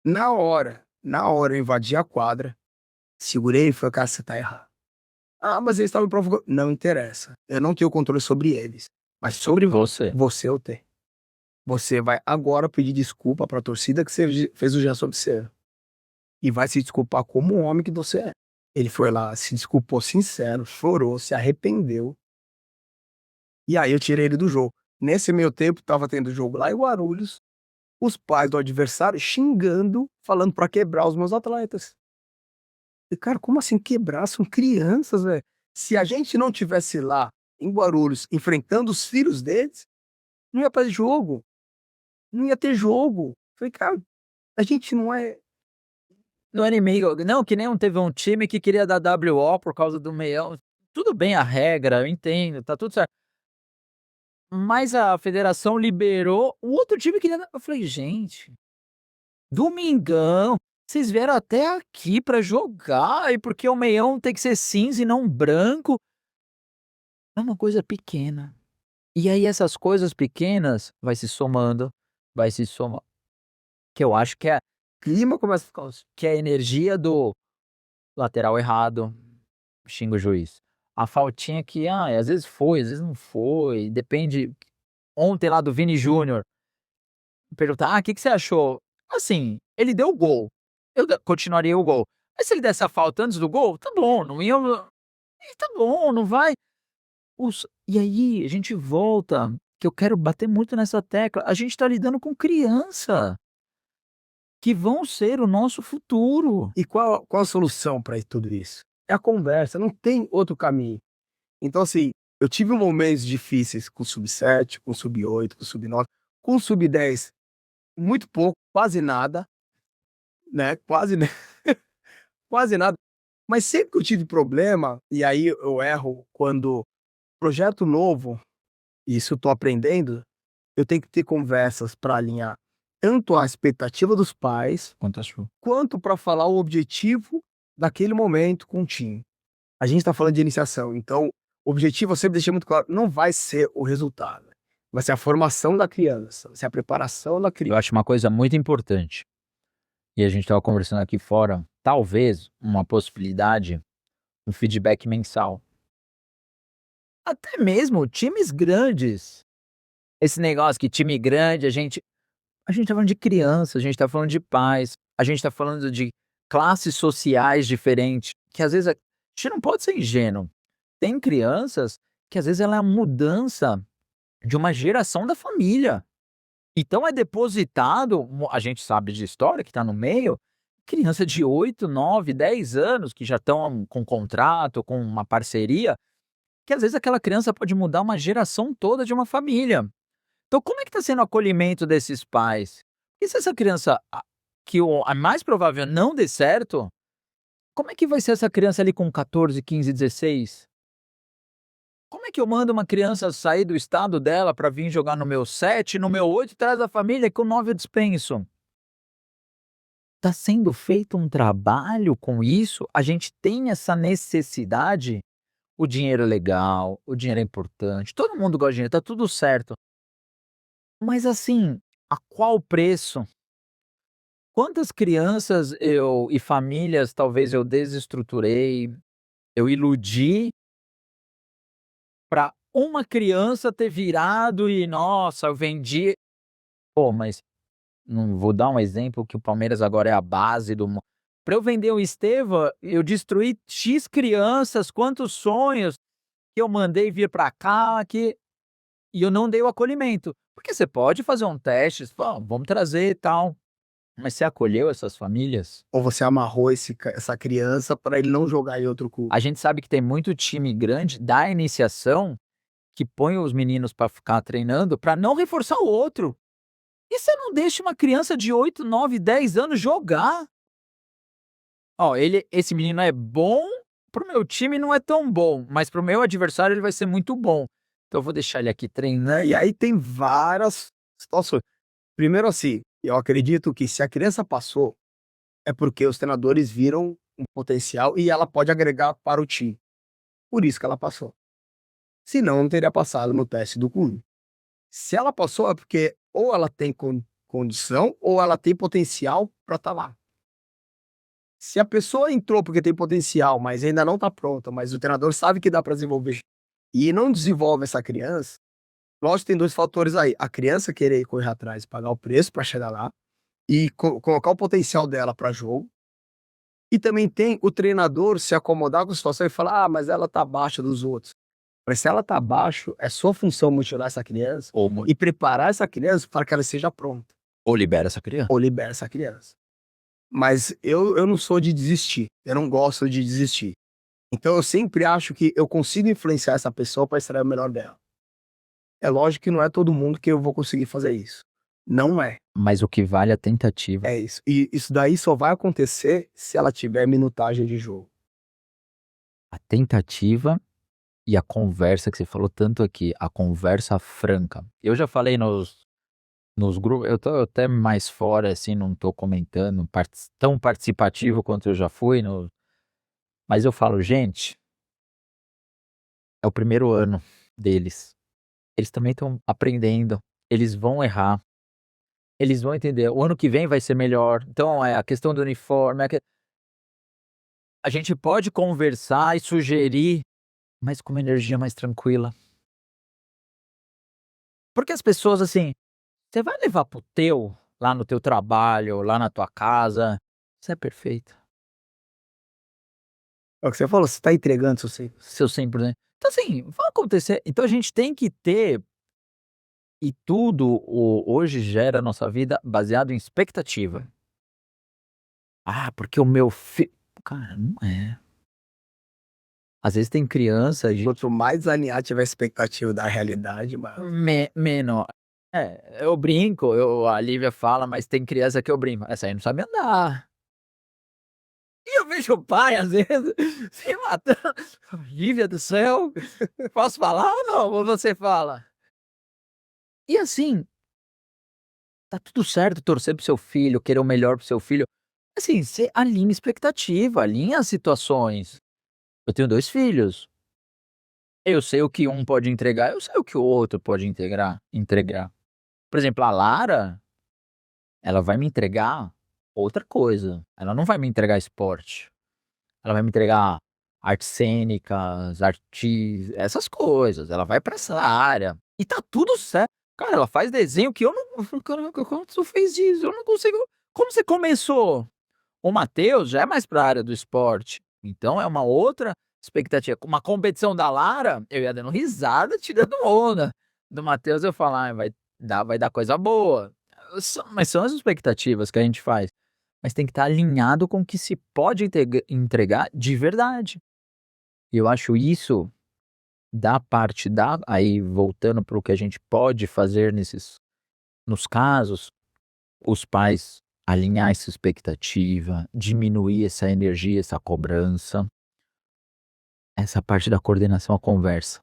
Na hora eu invadi a quadra, segurei e falei, cara, você tá errado. Ah, mas eles estavam me provocando. Não interessa. Eu não tenho controle sobre eles. Mas sobre você eu tenho. Você vai agora pedir desculpa pra torcida que você fez o gesto obsceno. E vai se desculpar como um homem que você é. Ele foi lá, se desculpou sincero, chorou, se arrependeu. E aí eu tirei ele do jogo. Nesse meio tempo, tava tendo jogo lá em Guarulhos, os pais do adversário xingando, falando pra quebrar os meus atletas. E, cara, como assim quebrar? São crianças, velho. Se a gente não tivesse lá, em Guarulhos, enfrentando os filhos deles, não ia ter jogo. Não ia ter jogo. Falei, cara, a gente não é. Não é inimigo. Não, que nem teve um time que queria dar WO por causa do meião. Tudo bem a regra, eu entendo, tá tudo certo. Mas a federação liberou, o outro time queria dar. Eu falei, gente, domingão, vocês vieram até aqui pra jogar, e porque o meião tem que ser cinza e não branco. É uma coisa pequena. E aí essas coisas pequenas vai se somando, vai se somando. Que eu acho que é clima começa a ficar que é a energia do lateral errado, xinga o juiz. A faltinha que, às vezes foi, às vezes não foi, depende. Ontem lá do Vini Júnior, perguntar: "Ah, que você achou?". Assim, ele deu o gol, eu continuaria o gol. Mas se ele desse a falta antes do gol, tá bom, não ia tá bom, não vai e aí a gente volta, que eu quero bater muito nessa tecla, a gente tá lidando com criança, que vão ser o nosso futuro. E qual a solução para tudo isso? É a conversa, não tem outro caminho. Então, assim, eu tive momentos difíceis com o sub-7, com o sub-8, com o sub-9, com o sub-10, muito pouco, quase nada, né? Quase, quase nada. Mas sempre que eu tive problema, e aí eu erro quando projeto novo, e isso eu tô aprendendo, eu tenho que ter conversas para alinhar tanto a expectativa dos pais, Quanto achou? quanto para falar o objetivo daquele momento com o time. A gente está falando de iniciação, então o objetivo eu sempre deixei muito claro, não vai ser o resultado, vai ser a formação da criança, vai ser a preparação da Eu criança. acho uma coisa muito importante, e a gente estava conversando aqui fora, talvez uma possibilidade, um feedback mensal. Até mesmo times grandes. Esse negócio que time grande, a gente tá falando de criança, a gente tá falando de pais, a gente tá falando de classes sociais diferentes, que às vezes a gente não pode ser ingênuo. Tem crianças que às vezes ela é a mudança de uma geração da família. Então é depositado, a gente sabe de história que está no meio, criança de 8, 9, 10 anos que já estão com contrato, com uma parceria, que às vezes aquela criança pode mudar uma geração toda de uma família. Então como é que está sendo o acolhimento desses pais? E se essa criança, que a mais provável não dê certo, como é que vai ser essa criança ali com 14, 15, 16? Como é que eu mando uma criança sair do estado dela para vir jogar no meu 7, no meu 8, traz a família, que o 9 eu dispenso? Tá sendo feito um trabalho com isso? A gente tem essa necessidade? O dinheiro é legal, o dinheiro é importante, todo mundo gosta de dinheiro, tá tudo certo. Mas assim, a qual preço? Quantas crianças e famílias talvez eu desestruturei, eu iludi para uma criança ter virado e nossa, eu vendi. Pô, mas não vou dar um exemplo que o Palmeiras agora é a base do para eu vender o Esteva, eu destruí "x" crianças, quantos sonhos que eu mandei vir para cá, e eu não dei o acolhimento. Porque você pode fazer um teste, você fala: "Vamos trazer e tal", mas você acolheu essas famílias? Ou você amarrou essa criança para ele não jogar em outro clube. A gente sabe que tem muito time grande da iniciação que põe os meninos para ficar treinando para não reforçar o outro. E você não deixa uma criança de 8, 9, 10 anos jogar. Ó, esse menino é bom, pro meu time não é tão bom, mas pro meu adversário ele vai ser muito bom. Então eu vou deixar ele aqui treinando. E aí tem várias situações. Primeiro assim, eu acredito que se a criança passou, é porque os treinadores viram um potencial e ela pode agregar para o time. Por isso que ela passou. Senão não teria passado no teste do clube. Se ela passou é porque ou ela tem condição ou ela tem potencial para estar lá. Se a pessoa entrou porque tem potencial, mas ainda não está pronta, mas o treinador sabe que dá para desenvolver e não desenvolve essa criança, lógico que tem 2 fatores aí: a criança querer correr atrás e pagar o preço para chegar lá e colocar o potencial dela para jogo, e também tem o treinador se acomodar com a situação e falar: "Ah, mas ela tá abaixo dos outros". Mas se ela tá abaixo, é sua função motivar essa criança e preparar essa criança para que ela seja pronta, Ou libera essa criança. ou libera essa criança. Mas eu não sou de desistir, eu não gosto de desistir. Então eu sempre acho que eu consigo influenciar essa pessoa para extrair o melhor dela. É lógico que não é todo mundo que eu vou conseguir fazer isso. Não é. Mas o que vale é a tentativa. É isso. E isso daí só vai acontecer se ela tiver minutagem de jogo. A tentativa e a conversa que você falou tanto aqui, a conversa franca. Eu já falei nos grupos, eu tô até mais fora, assim, não tô comentando, tão participativo quanto eu já fui, mas eu falo: "Gente, é o primeiro ano deles. Eles também estão aprendendo, eles vão errar, eles vão entender, o ano que vem vai ser melhor". Então, é a questão do uniforme, a gente pode conversar e sugerir, mas com uma energia mais tranquila. Porque as pessoas, assim, você vai levar pro lá no teu trabalho, lá na tua casa, você é perfeito, É o que você falou, você tá entregando seu 100%. Então, assim, vai acontecer, então a gente tem que ter, e tudo hoje gera a nossa vida baseado em expectativa. "Ah, porque o meu filho", cara, não é. Às vezes tem criança quanto mais alinhado tiver a expectativa da realidade, maior. menor. É, eu brinco, a Lívia fala, mas tem criança que eu brinco: "Essa aí não sabe andar". E eu vejo o pai, às vezes, se matando. Lívia do céu, posso falar ou não? Ou você fala? E assim, tá tudo certo torcer pro seu filho, querer o melhor pro seu filho. Assim, você alinha expectativa, alinha as situações. Eu tenho 2 filhos. Eu sei o que um pode entregar, eu sei o que o outro pode entregar. Por exemplo, a Lara, ela vai me entregar outra coisa, ela não vai me entregar esporte. Ela vai me entregar artes cênicas, essas coisas, ela vai pra essa área, e tá tudo certo. Cara, ela faz desenho que eu não caraca, como tu fez isso? Eu não consigo. Como você começou? O Matheus já é mais pra área do esporte, então é uma outra expectativa. Uma competição da Lara, eu ia dando risada, tirando onda. Do Matheus eu falo: "Ai, vai dar coisa boa". Mas são as expectativas que a gente faz. Mas tem que estar alinhado com o que se pode entregar de verdade. E eu acho isso da parte da aí voltando para o que a gente pode fazer nos casos, os pais alinhar essa expectativa, diminuir essa energia, essa cobrança, essa parte da coordenação, a conversa.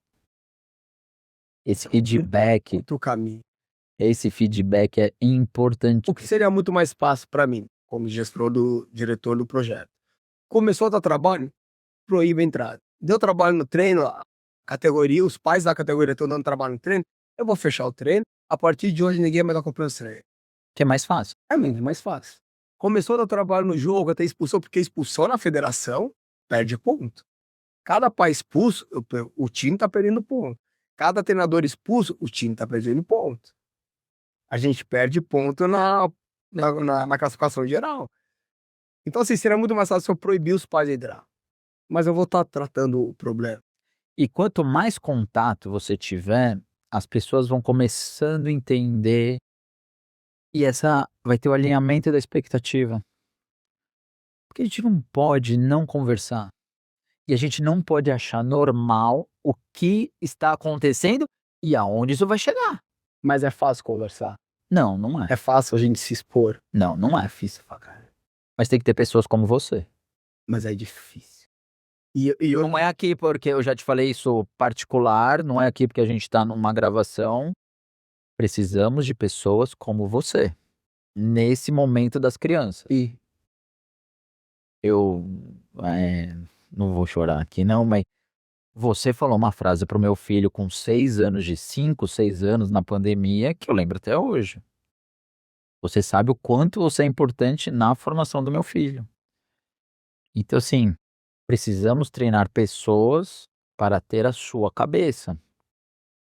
Esse feedback Outro caminho. esse feedback é importante. O que seria muito mais fácil para mim, como diretor do projeto. Começou a dar trabalho, proíbe a entrada. Deu trabalho no treino, a categoria, os pais da categoria estão dando trabalho no treino, eu vou fechar o treino, a partir de hoje ninguém mais tá comprando esse treino. Que é mais fácil. É mesmo, é mais fácil. Começou a dar trabalho no jogo, até expulsou, porque expulsou na federação, perde ponto. Cada pai expulso, o time tá perdendo ponto. Cada treinador expulso, o time tá perdendo ponto. A gente perde ponto na classificação geral. Então, assim, seria muito mais fácil se eu proibir os pais de entrar. Mas eu vou estar tratando o problema. E quanto mais contato você tiver, as pessoas vão começando a entender e essa vai ter o alinhamento da expectativa. Porque a gente não pode não conversar. E a gente não pode achar normal o que está acontecendo e aonde isso vai chegar. Mas é fácil conversar. Não, não é. É fácil a gente se expor. Não, não é difícil. Mas tem que ter pessoas como você. Mas é difícil. E eu Não é aqui porque eu já te falei isso particular, não é aqui porque a gente está numa gravação. Precisamos de pessoas como você. Nesse momento das crianças. E Eu não vou chorar aqui não, mas você falou uma frase pro meu filho com 6 anos, de 5, 6 anos na pandemia, que eu lembro até hoje. Você sabe o quanto você é importante na formação do meu filho. Então, assim, precisamos treinar pessoas para ter a sua cabeça.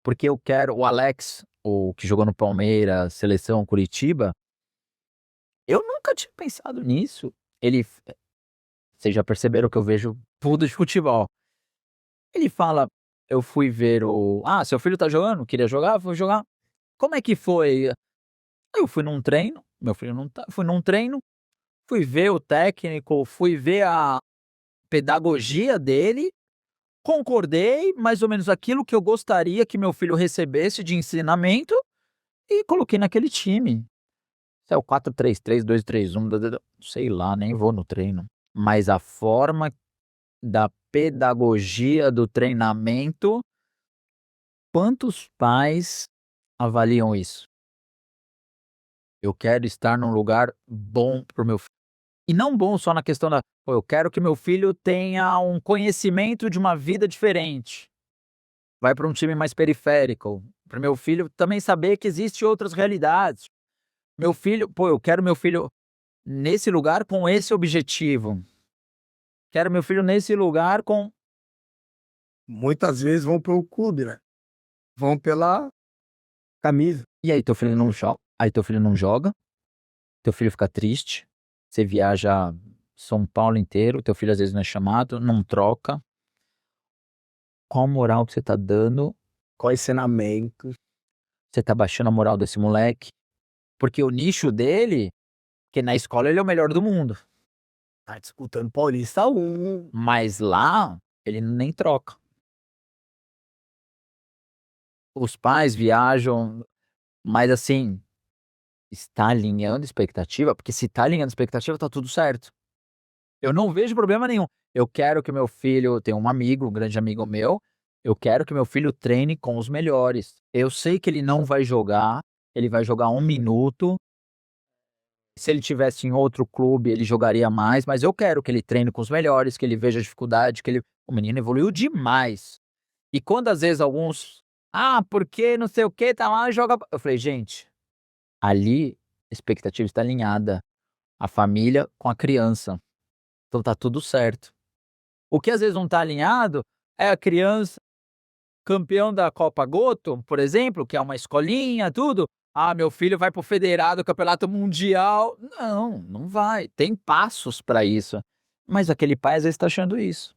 Porque eu quero o Alex, o que jogou no Palmeiras, seleção Curitiba, eu nunca tinha pensado nisso. Vocês já perceberam que eu vejo tudo de futebol. Ele fala, eu fui ver seu filho tá jogando? Queria jogar? Vou jogar. Como é que foi? Eu fui num treino, meu filho não tá, fui num treino, fui ver o técnico, fui ver a pedagogia dele, concordei, mais ou menos aquilo que eu gostaria que meu filho recebesse de ensinamento e coloquei naquele time. Se é o 4-3-3, 2-3-1, sei lá, nem vou no treino. Mas a forma da pedagogia do treinamento, quantos pais avaliam isso? Eu quero estar num lugar bom pro meu filho. E não bom só na questão eu quero que meu filho tenha um conhecimento de uma vida diferente. Vai para um time mais periférico. Para meu filho também saber que existem outras realidades. Meu filho, eu quero meu filho nesse lugar com esse objetivo. Quero meu filho nesse lugar com. muitas vezes vão pro clube, né? Vão pela camisa. E aí teu filho não joga. Aí teu filho não joga. Teu filho fica triste. Você viaja São Paulo inteiro. Teu filho às vezes não é chamado. Não troca. Qual moral que você tá dando? Qual ensinamento? Você tá baixando a moral desse moleque? Porque o nicho dele, que na escola ele é o melhor do mundo. Tá disputando Paulista 1. Mas lá, ele nem troca. Os pais viajam, mas assim, está alinhando expectativa, porque se está alinhando expectativa, tá tudo certo. Eu não vejo problema nenhum. Eu quero que meu filho, tem um amigo, um grande amigo meu, eu quero que meu filho treine com os melhores. Eu sei que ele não vai jogar, ele vai jogar 1 minuto. Se ele tivesse em outro clube, ele jogaria mais, mas eu quero que ele treine com os melhores, que ele veja a dificuldade, o menino evoluiu demais. E quando às vezes alguns, porque não sei o que, tá lá e joga. Eu falei, gente, ali a expectativa está alinhada. A família com a criança. Então tá tudo certo. O que às vezes não tá alinhado é a criança campeão da Copa Goto, por exemplo, que é uma escolinha, tudo. Meu filho vai pro federado, campeonato mundial. Não, não vai. Tem passos para isso. Mas aquele pai às vezes tá achando isso.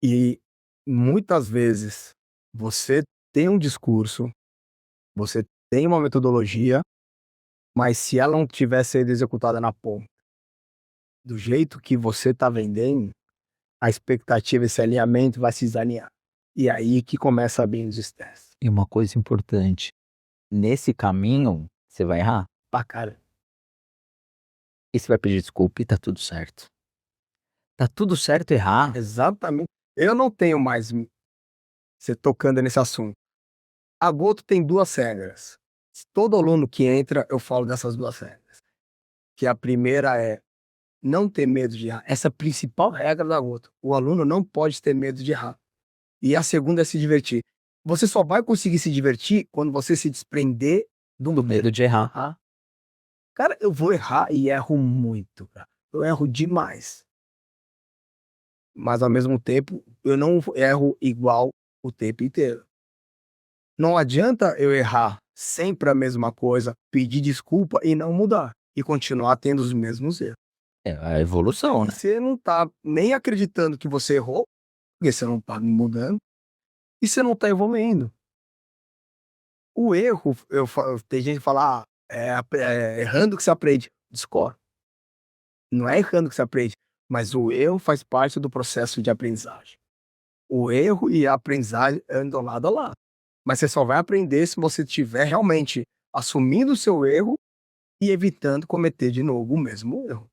E muitas vezes você tem um discurso, você tem uma metodologia, mas se ela não tiver sido executada na ponta, do jeito que você tá vendendo, a expectativa, esse alinhamento vai se desalinhar. E aí que começa a vir os estresses. E uma coisa importante, nesse caminho, você vai errar Pra cara. e você vai pedir desculpa e tá tudo certo. Tá tudo certo errar. Exatamente. Eu não tenho mais você tocando nesse assunto. A Goto tem 2 regras. Todo aluno que entra, eu falo dessas 2 regras. Que a primeira é não ter medo de errar. Essa é a principal regra da Goto. O aluno não pode ter medo de errar. E a segunda é se divertir. Você só vai conseguir se divertir quando você se desprender Do medo de errar. Cara, eu vou errar e erro muito, cara. Eu erro demais. Mas ao mesmo tempo, eu não erro igual o tempo inteiro. Não adianta eu errar sempre a mesma coisa, pedir desculpa e não mudar. E continuar tendo os mesmos erros. É a evolução, né? Você não tá nem acreditando que você errou, porque você não tá mudando, e você não tá evoluindo. O erro, tem gente que fala, é errando que você aprende. Discordo. Não é errando que você aprende, mas o erro faz parte do processo de aprendizagem. O erro e a aprendizagem andam lado a lado. Mas você só vai aprender se você estiver realmente assumindo o seu erro e evitando cometer de novo o mesmo erro.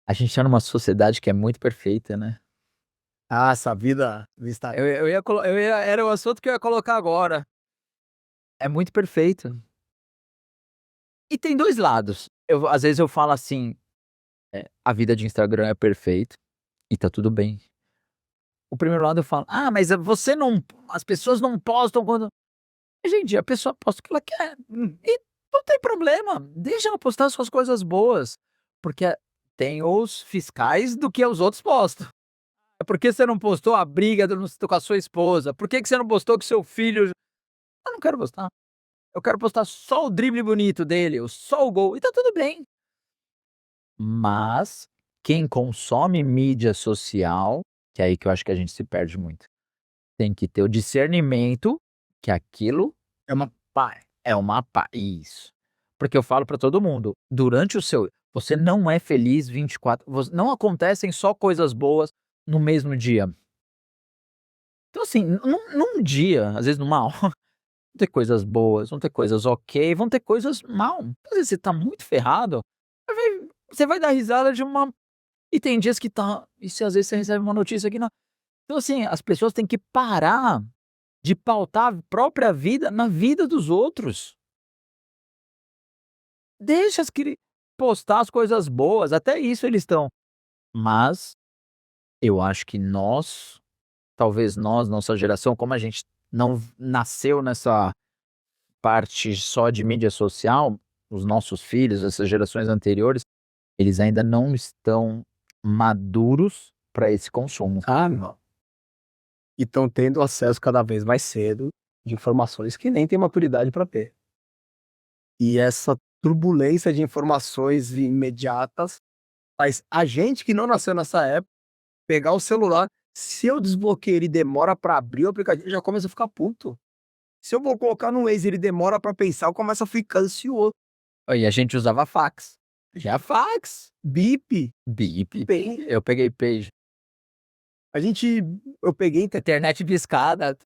A gente tá numa sociedade que é muito perfeita, né? Ah, essa vida vista. Era o assunto que eu ia colocar agora. É muito perfeito. E tem 2 lados. Às vezes eu falo assim, a vida de Instagram é perfeita, e tá tudo bem. O primeiro lado eu falo: "Ah, mas você não as pessoas não postam quando". Gente, a pessoa posta o que ela quer, e não tem problema, deixa ela postar suas coisas boas, porque tem os fiscais do que os outros postam. Por que você não postou a briga com a sua esposa? Por que que você não postou com seu filho? Eu não quero postar. Eu quero postar só o drible bonito dele, só o gol, e tá tudo bem. Mas quem consome mídia social, que é aí que eu acho que a gente se perde muito, tem que ter o discernimento que aquilo É uma pá. é uma isso. Porque eu falo pra todo mundo, durante o seu você não é feliz 24 não acontecem só coisas boas no mesmo dia. Então assim, num dia, às vezes numa hora, vão ter coisas boas, vão ter coisas ok, vão ter coisas mal. Às vezes você tá muito ferrado, você vai dar risada de uma e tem dias que tá e se às vezes você recebe uma notícia que não então assim, as pessoas têm que parar de pautar a própria vida na vida dos outros. Deixa as postar as coisas boas, até isso eles estão. Mas eu acho que talvez nós, nossa geração, como a gente não nasceu nessa parte só de mídia social, os nossos filhos, essas gerações anteriores, eles ainda não estão maduros para esse consumo. Ah, não. E estão tendo acesso cada vez mais cedo de informações que nem tem maturidade para ter. E essa turbulência de informações imediatas faz a gente que não nasceu nessa época pegar o celular. Se eu desbloqueio ele demora para abrir o aplicativo, eu já começo a ficar puto. Se eu vou colocar no Waze ele demora para pensar, eu começo a ficar ansioso. E a gente usava fax. Já fax, Bip, bip, pay. eu peguei page, Eu peguei internet discada.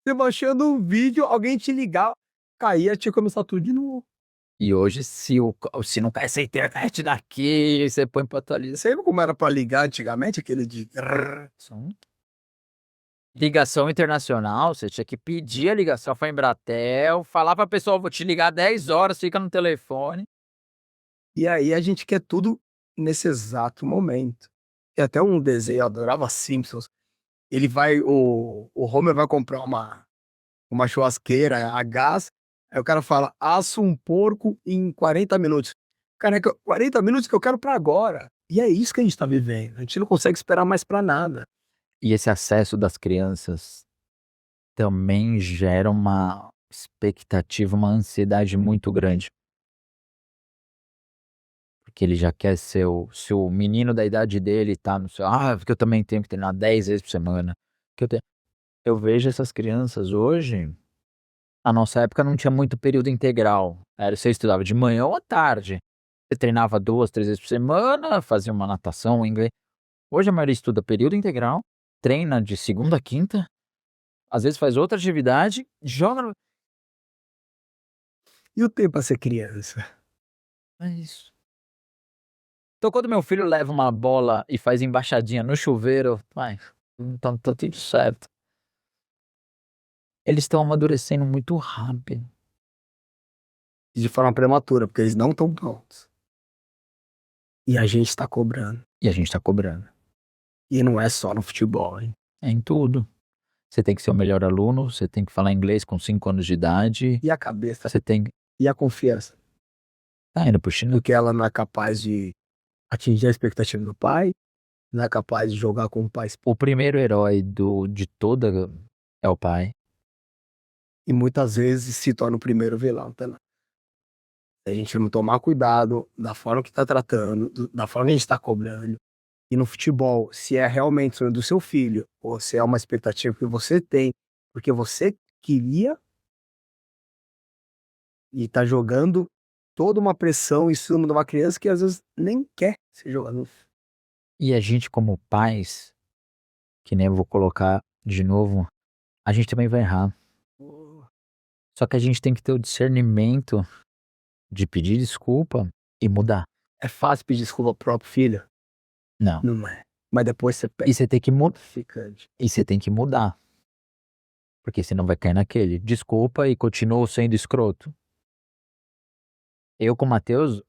você baixando um vídeo, alguém te ligar, caía, tinha que começar tudo de novo. E hoje, se não cai essa internet daqui, você põe pra atualizar. Você lembra como era para ligar antigamente? Aquele de. Ligação internacional, você tinha que pedir a ligação pra Embratel, falar pra pessoa, vou te ligar 10 horas, fica no telefone. E aí a gente quer tudo nesse exato momento. Tem até um desenho, eu adorava Simpsons. Ele vai, o Homer vai comprar uma churrasqueira a gás, aí o cara fala, assa um porco em 40 minutos. Cara, 40 minutos que eu quero para agora. E é isso que a gente tá vivendo. A gente não consegue esperar mais para nada. E esse acesso das crianças também gera uma expectativa, uma ansiedade muito grande. Porque ele já quer ser se o menino da idade dele tá no seu, porque eu também tenho que treinar 10 vezes por semana, que eu vejo essas crianças hoje, na nossa época não tinha muito período integral, você estudava de manhã ou à tarde, você treinava 2, 3 vezes por semana, fazia uma natação, um inglês. Hoje a maioria estuda período integral, treina de segunda a quinta, às vezes faz outra atividade, joga no E o tempo a ser criança? é isso. Então quando meu filho leva uma bola e faz embaixadinha no chuveiro, tá tudo certo. Eles estão amadurecendo muito rápido. De forma prematura, porque eles não estão prontos. E a gente está cobrando. E a gente tá cobrando. E não é só no futebol, hein? É em tudo. Você tem que ser o melhor aluno, você tem que falar inglês com 5 anos de idade. E a cabeça? Você tem E a confiança? Tá indo pro chinelo. Porque ela não é capaz de atingir a expectativa do pai, não é capaz de jogar com o pai. O primeiro herói de toda é o pai. E muitas vezes se torna o primeiro vilão, tá? Se a gente não tomar cuidado da forma que tá tratando, da forma que a gente tá cobrando. E no futebol, se é realmente o sonho do seu filho, ou se é uma expectativa que você tem, porque você queria e tá jogando toda uma pressão em cima de uma criança que às vezes nem quer ser jogador. E a gente, como pais, que nem eu vou colocar de novo, a gente também vai errar. Só que a gente tem que ter o discernimento de pedir desculpa e mudar. É fácil pedir desculpa pro próprio filho? Não. Não é. Mas depois você E pega. você tem que mudar. Fica. E você tem que mudar. Porque senão vai cair naquele. Desculpa e continuo sendo escroto. Eu com o Matheus,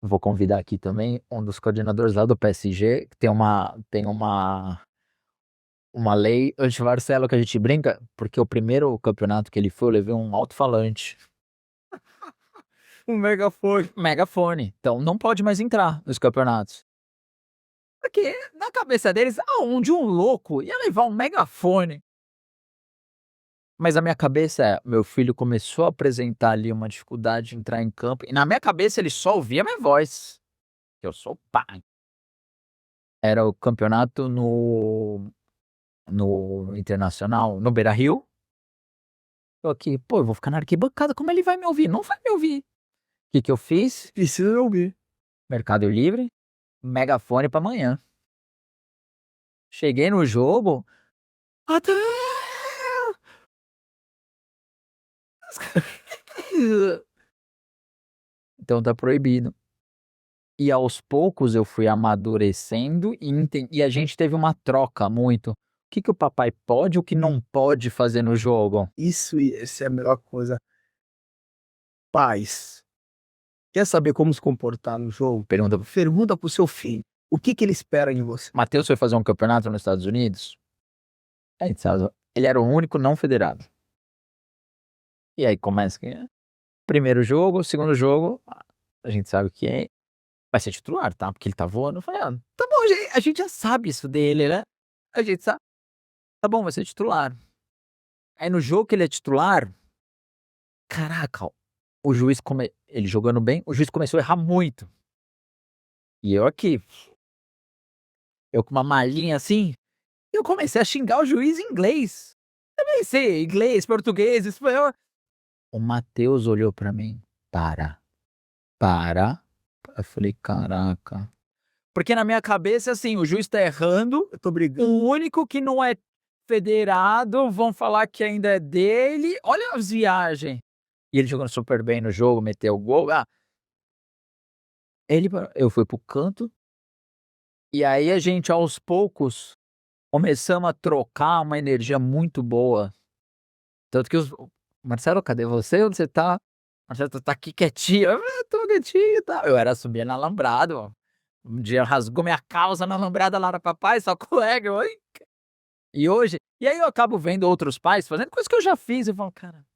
vou convidar aqui também um dos coordenadores lá do PSG, que tem uma lei anti-Marcelo que a gente brinca, porque o primeiro campeonato que ele foi, eu levei um alto-falante. Um megafone. Megafone. Então não pode mais entrar nos campeonatos. Porque na cabeça deles, onde um louco ia levar um megafone. Mas a minha cabeça meu filho começou a apresentar ali uma dificuldade de entrar em campo, e na minha cabeça ele só ouvia minha voz. Eu sou pai. Era o campeonato no Internacional, no Beira-Rio. Eu aqui, eu vou ficar na arquibancada, como ele vai me ouvir? Não vai me ouvir. O que eu fiz? Precisa ouvir. Mercado Livre, megafone pra amanhã. Cheguei no jogo. Até... Então tá proibido. E aos poucos eu fui amadurecendo e a gente teve uma troca muito. O que o papai pode e o que não pode fazer no jogo? Essa é a melhor coisa. Pais, quer saber como se comportar no jogo? Pergunta pro seu filho. O que ele espera de você? Matheus foi fazer um campeonato nos Estados Unidos. Ele era o único não federado. E aí começa que primeiro jogo, segundo jogo, a gente sabe que vai ser titular, tá? Porque ele tá voando. Eu falei, tá bom, a gente já sabe isso dele, né? A gente sabe. Tá bom, vai ser titular. Aí no jogo que ele é titular, caraca, o juiz, ele jogando bem, o juiz começou a errar muito. E eu aqui, eu com uma malinha assim, eu comecei a xingar o juiz em inglês. Eu nem sei, inglês, português, espanhol. O Matheus olhou pra mim, para. Eu falei, caraca. Porque na minha cabeça, assim, o juiz tá errando, Eu tô brigando. o único que não é federado, vão falar que ainda é dele. Olha as viagens. E ele jogando super bem no jogo, meteu o gol. Eu fui pro canto. E aí a gente, aos poucos, começamos a trocar uma energia muito boa. Tanto que Marcelo, cadê você? Onde você tá? Marcelo, tu tá aqui quietinho. Eu tô quietinho e tal. Eu era subir na alambrado, ó. Um dia rasgou minha calça na alambrada lá na papai, só colega. Oi. E aí eu acabo vendo outros pais fazendo coisas que eu já fiz. Eu falo, cara,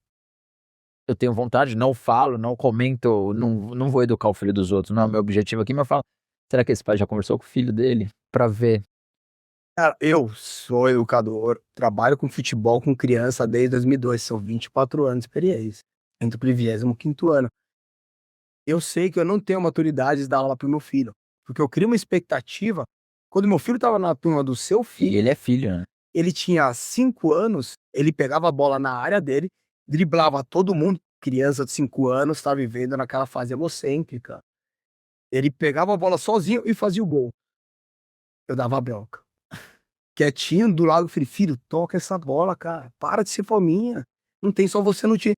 eu tenho vontade, não falo, não comento, não vou educar o filho dos outros, não é o meu objetivo aqui, mas eu falo, será que esse pai já conversou com o filho dele? Pra ver. Cara, eu sou educador, trabalho com futebol com criança desde 2002, são 24 anos de experiência. Entro pro 25º ano. Eu sei que eu não tenho maturidade de dar aula pro meu filho, porque eu crio uma expectativa. Quando meu filho estava na turma do seu E filho, ele é filho, né? ele tinha 5 anos, ele pegava a bola na área dele, driblava todo mundo. Criança de 5 anos, tá vivendo naquela fase egocêntrica. Ele pegava a bola sozinho e fazia o gol. Eu dava a bronca. Quietinho do lado, eu falei, filho, toca essa bola, cara. Para de ser fominha. Não tem só você no time.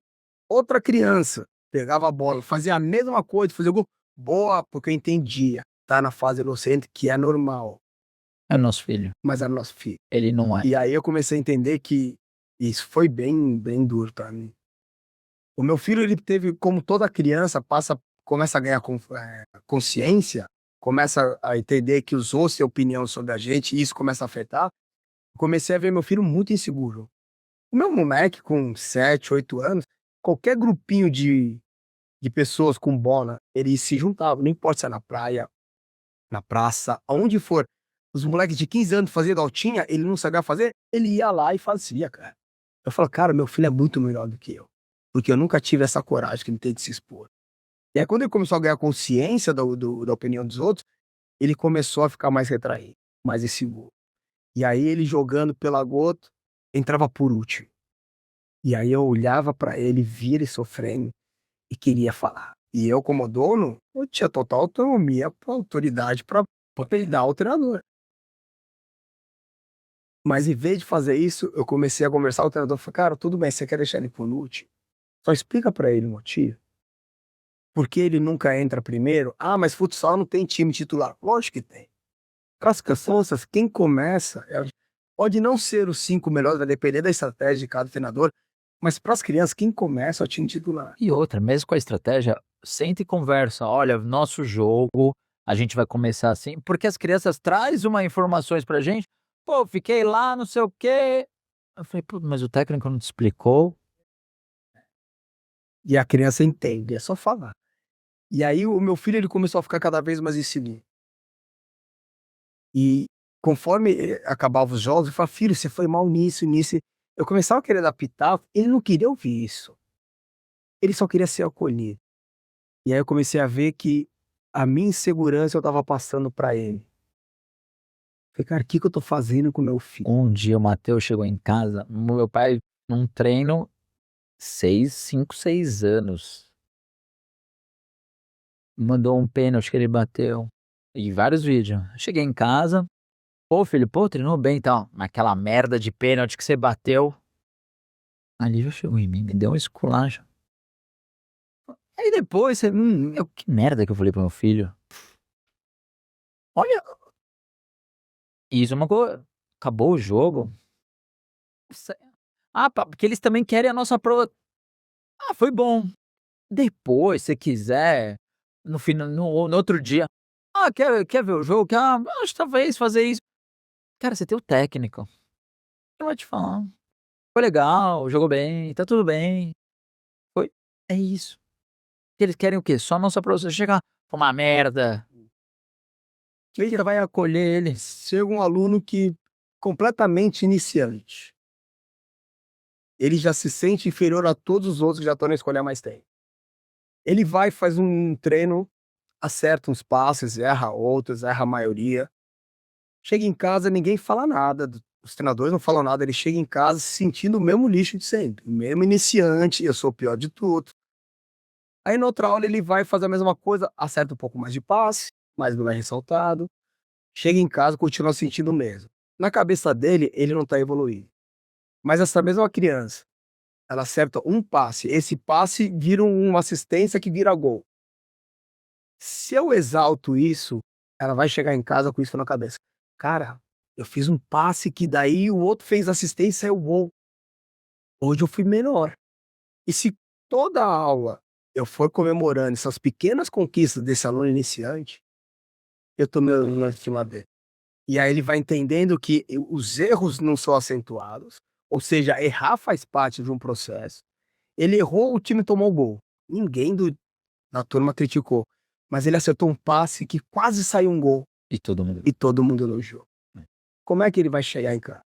Outra criança pegava a bola, fazia a mesma coisa, fazia o gol. Boa, porque eu entendia. Tá na fase egocêntrica, que é normal. É o nosso filho. Mas era nosso filho. Ele não é. E aí eu comecei a entender que isso foi bem, bem duro pra mim. O meu filho, ele teve, como toda criança, começa a ganhar consciência, começa a entender que os outros têm opinião sobre a gente, e isso começa a afetar. Comecei a ver meu filho muito inseguro. O meu moleque, com 7, 8 anos, qualquer grupinho de de pessoas com bola, eles se juntavam, não importa se é na praia, na praça, aonde for. Os moleques de 15 anos faziam altinha, ele não sabia fazer, ele ia lá e fazia, cara. Eu falo, cara, meu filho é muito melhor do que eu. Porque eu nunca tive essa coragem que ele tem de se expor. E aí, quando ele começou a ganhar consciência da opinião dos outros, ele começou a ficar mais retraído, mais inseguro. E aí, ele jogando pela gota, entrava por último. E aí, eu olhava pra ele, via ele sofrendo e queria falar. E eu, como dono, eu tinha total autonomia, autoridade para peidar o treinador. Mas em vez de fazer isso, eu comecei a conversar com o treinador. Falei, cara, tudo bem, você quer deixar ele por último? Só explica pra ele o motivo. Por que ele nunca entra primeiro? Ah, mas futsal não tem time titular. Lógico que tem. Para as crianças, quem começa pode não ser os 5 melhores, vai depender da estratégia de cada treinador, mas para as crianças, quem começa é o time titular. E outra, mesmo com a estratégia, senta e conversa. Olha, nosso jogo, a gente vai começar assim, porque as crianças trazem uma informações pra gente. Pô, fiquei lá, não sei o quê. Eu falei, pô, mas o técnico não te explicou. E a criança entende, é só falar. E aí o meu filho ele começou a ficar cada vez mais inseguro. E conforme acabava os jogos, eu falava, filho, você foi mal nisso, nisso. Eu começava a querer adaptar, ele não queria ouvir isso. Ele só queria ser acolhido. E aí eu comecei a ver que a minha insegurança eu estava passando para ele. Falei, cara, o que eu tô fazendo com meu filho? Um dia o Matheus chegou em casa, meu pai num treino, 5, 6 anos. Mandou um pênalti que ele bateu. E vários vídeos. Cheguei em casa, pô, filho, pô, treinou bem e tal. Mas aquela merda de pênalti que você bateu. Ali já chegou em mim, me deu um esculacho. Aí depois, você, que merda que eu falei pro meu filho. Olha, isso é uma coisa. Acabou o jogo. Ah, porque eles também querem a nossa prova. Ah, foi bom. Depois, se quiser, no final, no outro dia. Ah, quer ver o jogo? Acho que talvez fazer isso. Cara, você tem o técnico. Ele vai te falar. Foi legal, jogou bem, tá tudo bem. Foi. É isso. Eles querem o quê? Só a nossa prova. Você chegar, foi uma merda. Quem que vai acolher eles? Chega um aluno que completamente iniciante. Ele já se sente inferior a todos os outros que já estão na escola há mais tempo. Ele vai, faz um treino, acerta uns passes, erra outros, erra a maioria. Chega em casa, ninguém fala nada, os treinadores não falam nada, ele chega em casa se sentindo o mesmo lixo de sempre, o mesmo iniciante, eu sou o pior de tudo. Aí na outra aula ele vai fazer a mesma coisa, acerta um pouco mais de passe, mas não é ressaltado. Chega em casa, continua sentindo o mesmo. Na cabeça dele, ele não está evoluindo. Mas essa mesma criança, ela acerta um passe, esse passe vira uma assistência que vira gol. Se eu exalto isso, ela vai chegar em casa com isso na cabeça. Cara, eu fiz um passe que daí o outro fez assistência e o gol. Hoje eu fui menor. E se toda a aula eu for comemorando essas pequenas conquistas desse aluno iniciante, eu tô me acima dele. E aí ele vai entendendo que os erros não são acentuados, ou seja, errar faz parte de um processo. Ele errou, o time tomou gol. Ninguém da turma criticou. Mas ele acertou um passe que quase saiu um gol. E todo mundo. E todo mundo elogiou. Como é que ele vai chegar em casa?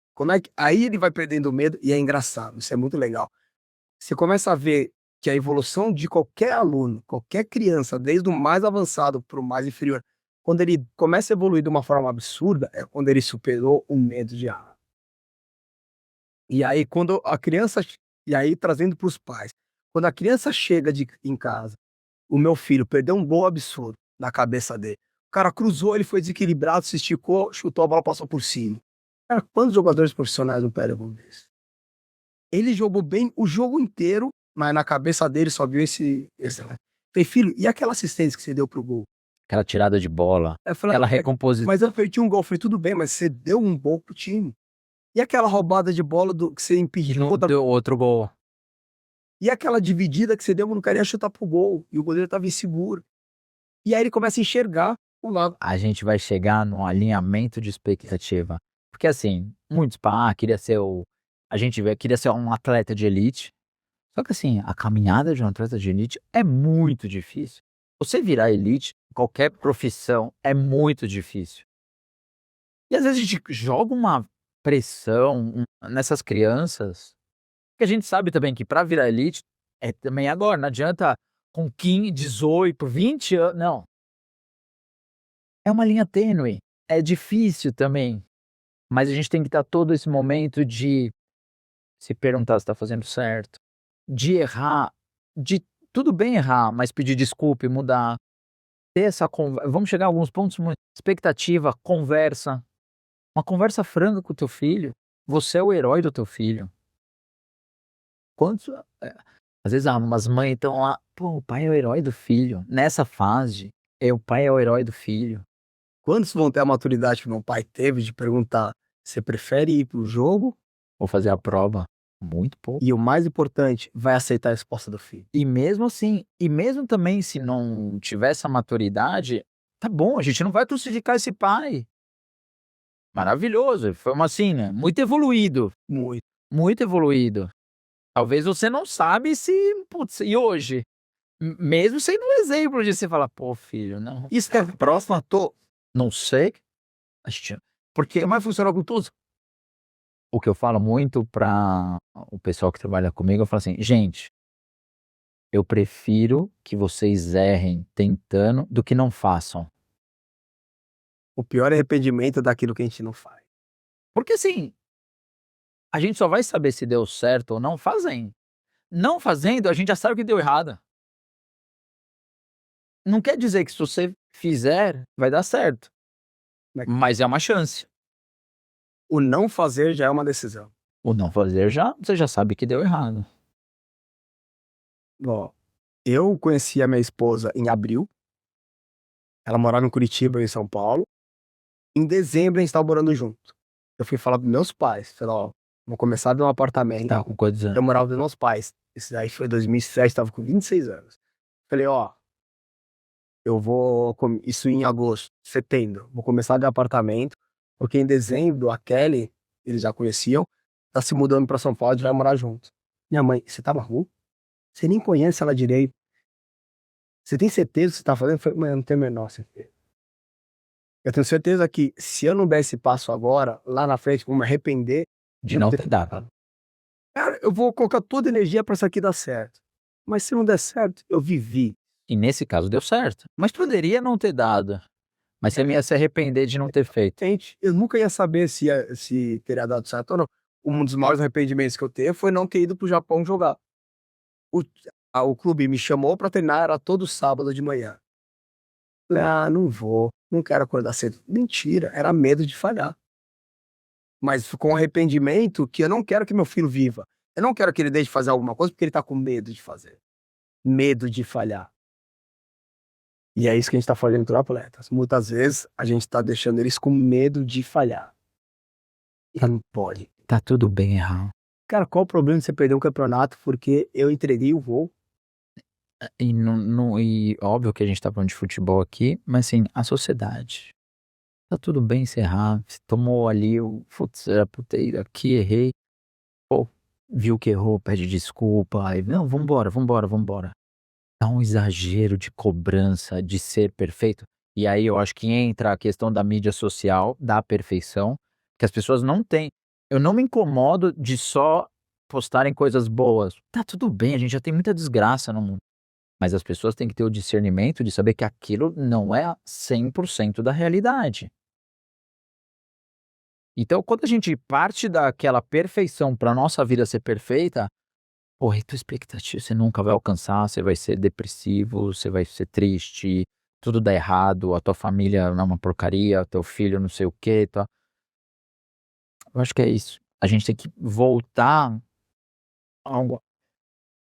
Aí ele vai perdendo o medo e é engraçado, isso é muito legal. Você começa a ver que a evolução de qualquer aluno, qualquer criança, desde o mais avançado para o mais inferior, quando ele começa a evoluir de uma forma absurda, é quando ele superou o medo de errar. E aí quando a criança, e aí trazendo para os pais, quando a criança chega em casa, o meu filho perdeu um gol absurdo na cabeça dele. O cara cruzou, ele foi desequilibrado, se esticou, chutou, a bola passou por cima. Cara, quantos jogadores profissionais não perdem gol desse? Ele jogou bem o jogo inteiro, mas na cabeça dele só viu esse. Falei, filho, e aquela assistência que você deu pro gol? Aquela tirada de bola, Eu falei, aquela recomposição. mas eu perdi um gol. Eu falei, tudo bem, mas você deu um gol pro time. E aquela roubada de bola que você impediu? Não deu outro gol. E aquela dividida que você deu, eu não queria chutar pro gol. E o goleiro tava inseguro. E aí ele começa a enxergar o lado. A gente vai chegar num alinhamento de expectativa. Porque assim, muitos queria ser queria ser um atleta de elite. Só que assim, a caminhada de um atleta de elite é muito difícil. Você virar elite, qualquer profissão, é muito difícil. E às vezes a gente joga uma pressão nessas crianças, que a gente sabe também que para virar elite é também agora, não adianta com 15, 18, 20 anos, não. É uma linha tênue, é difícil também, mas a gente tem que estar todo esse momento de se perguntar se tá fazendo certo, de errar, de tudo bem errar, mas pedir desculpa e mudar, ter essa vamos chegar a alguns pontos expectativa, conversa, uma conversa franca com o teu filho, você é o herói do teu filho. Quantos às vezes umas mães estão lá: "Pô, o pai é o herói do filho", nessa fase, o pai é o herói do filho. Quantos vão ter a maturidade que meu pai teve de perguntar: "Você prefere ir para o jogo?" Vou fazer a prova, muito pouco. E o mais importante, vai aceitar a resposta do filho. E mesmo assim, e mesmo também se não tiver essa maturidade, tá bom, a gente não vai crucificar esse pai. Maravilhoso, foi uma assim, né, muito evoluído, Muito. muito evoluído. Talvez você não sabe se, putz, e hoje? Mesmo sendo um exemplo de você falar: "Pô filho, não, Isso é próximo a não sei, a gente", porque vai funcionar com todos. o que eu falo muito para o pessoal que trabalha comigo, eu falo assim: "Gente, eu prefiro que vocês errem tentando do que não façam". O pior arrependimento é daquilo que a gente não faz. Porque assim, a gente só vai saber se deu certo ou não fazendo. Não fazendo, a gente já sabe o que deu errado. Não quer dizer que se você fizer, vai dar certo, Né? mas é uma chance. O não fazer já é uma decisão. O não fazer você já sabe que deu errado. Ó, eu conheci a minha esposa em abril, ela morava em Curitiba, eu em São Paulo. Em dezembro a gente estava morando junto. Eu fui falar pros meus pais, falei: "Ó, vou começar a ver um apartamento." Tá com quantos Eu anos? morava com os meus pais. Isso daí foi 2007, estava com 26 anos. Falei: "Ó, eu vou isso em agosto, setembro, vou começar a ver apartamento, porque em dezembro a Kelly, eles já conheciam, tá se mudando pra São Paulo, a gente vai morar junto." Minha mãe: "Você tá maluco? Você nem conhece ela direito. Você tem certeza que você tá fazendo?" Eu falei: "Mãe, eu não tenho a menor certeza. Eu tenho certeza que se eu não der esse passo agora, lá na frente vou me arrepender De não ter dado. Cara, eu vou colocar toda a energia pra isso aqui dar certo. Mas se não der certo, eu vivi." E nesse caso deu certo, mas poderia não ter dado, mas você ia se arrepender de não ter feito. Gente, eu nunca ia saber se teria dado certo ou não. Um dos maiores arrependimentos que eu tenho foi não ter ido pro Japão jogar. O o clube me chamou pra treinar, era todo sábado de manhã. Falei: "Ah, não vou, não quero acordar cedo." Mentira, era medo de falhar. Mas com arrependimento que eu não quero que meu filho viva. Eu não quero que ele deixe de fazer alguma coisa porque ele tá com medo de fazer. Medo de falhar. E é isso que a gente tá fazendo para atletas. Muitas vezes a gente tá deixando eles com medo de falhar. E não pode. Tá tudo bem errar. Cara, qual o problema de você perder um campeonato porque eu entreguei o voo? E não, e óbvio que a gente tá falando de futebol aqui, mas assim, a sociedade. Tá tudo bem se errar, você tomou ali o putz, era pra ter ido aqui, errei. Pô, viu que errou, pede desculpa, aí não, vambora, vambora, vambora. Dá um exagero de cobrança de ser perfeito. E aí eu acho que entra a questão da mídia social, da perfeição, que as pessoas não têm. Eu não me incomodo de só postarem coisas boas. Tá tudo bem, a gente já tem muita desgraça no mundo. Mas as pessoas têm que ter o discernimento de saber que aquilo não é 100% da realidade. Então, quando a gente parte daquela perfeição para nossa vida ser perfeita, porra, e tua expectativa você nunca vai alcançar, você vai ser depressivo, você vai ser triste, tudo dá errado, a tua família é uma porcaria, teu filho não sei o quê, eu acho que é isso. A gente tem que voltar a algo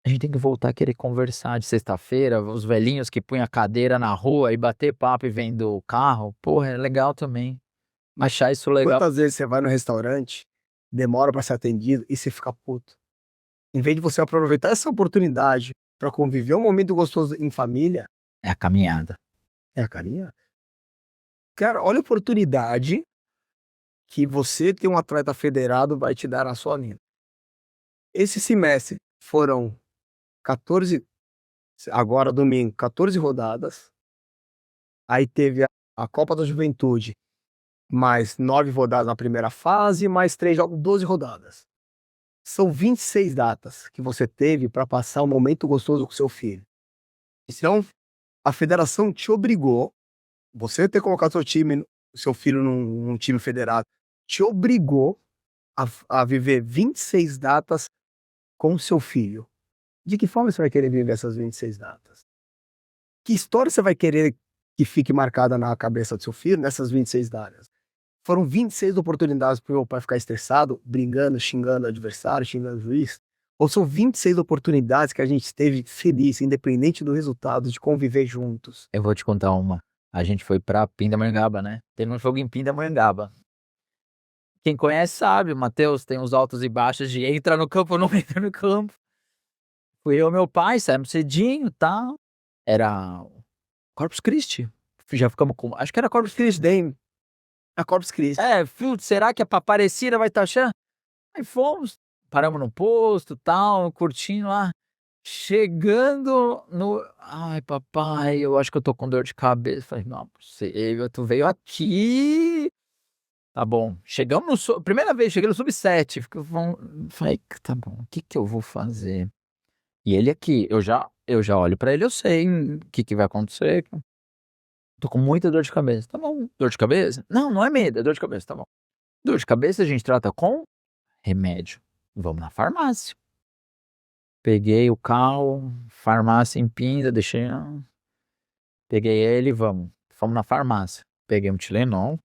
a gente tem que voltar a querer conversar de sexta-feira, os velhinhos que punham a cadeira na rua e bater papo e vendo o carro, porra, é legal também. Achar isso legal. Quantas vezes você vai no restaurante, demora pra ser atendido e você fica puto? Em vez de você aproveitar essa oportunidade pra conviver um momento gostoso em família, É a caminhada. é a carinha. Cara, olha a oportunidade que você ter um atleta federado vai te dar na sua vida. Esse semestre foram 14, agora domingo, 14 rodadas. Aí teve a Copa da Juventude, mais 9 rodadas na primeira fase, mais 3 jogos, 12 rodadas. São 26 datas que você teve para passar um momento gostoso com seu filho. Então, a federação te obrigou, você ter colocado seu filho num time federado, te obrigou a viver 26 datas com seu filho. De que forma você vai querer viver essas 26 datas? Que história você vai querer que fique marcada na cabeça do seu filho nessas 26 datas? Foram 26 oportunidades para o meu pai ficar estressado, brigando, xingando o adversário, xingando o juiz? Ou são 26 oportunidades que a gente esteve feliz, independente do resultado, de conviver juntos? Eu vou te contar uma. A gente foi pra Pindamonhangaba, né? Teve um jogo em Pindamonhangaba. Quem conhece sabe, o Matheus tem uns altos e baixos de entra no campo ou não entra no campo. Fui eu e meu pai, saímos cedinho e tal. Era Corpus Christi. Já ficamos com. Acho que era Corpus Christi. Dame, a Corpus Christi. Filho, será que a Aparecida vai estar achando? Aí fomos, paramos no posto, tal, curtindo lá. Chegando no. Ai, papai, eu acho que eu tô com dor de cabeça. Falei, não, possível, tu veio aqui. Tá bom. Chegamos no. Primeira vez, cheguei no sub-7. Falei, tá bom, o que que eu vou fazer? E ele aqui, eu já olho pra ele, eu sei o que vai acontecer. Tô com muita dor de cabeça. Tá bom. Dor de cabeça? Não, não é medo, é dor de cabeça, tá bom. Dor de cabeça a gente trata com remédio. Vamos na farmácia. Peguei o carro, farmácia em Pinda, deixei. Peguei ele, vamos. Fomos na farmácia. Peguei um Tilenol.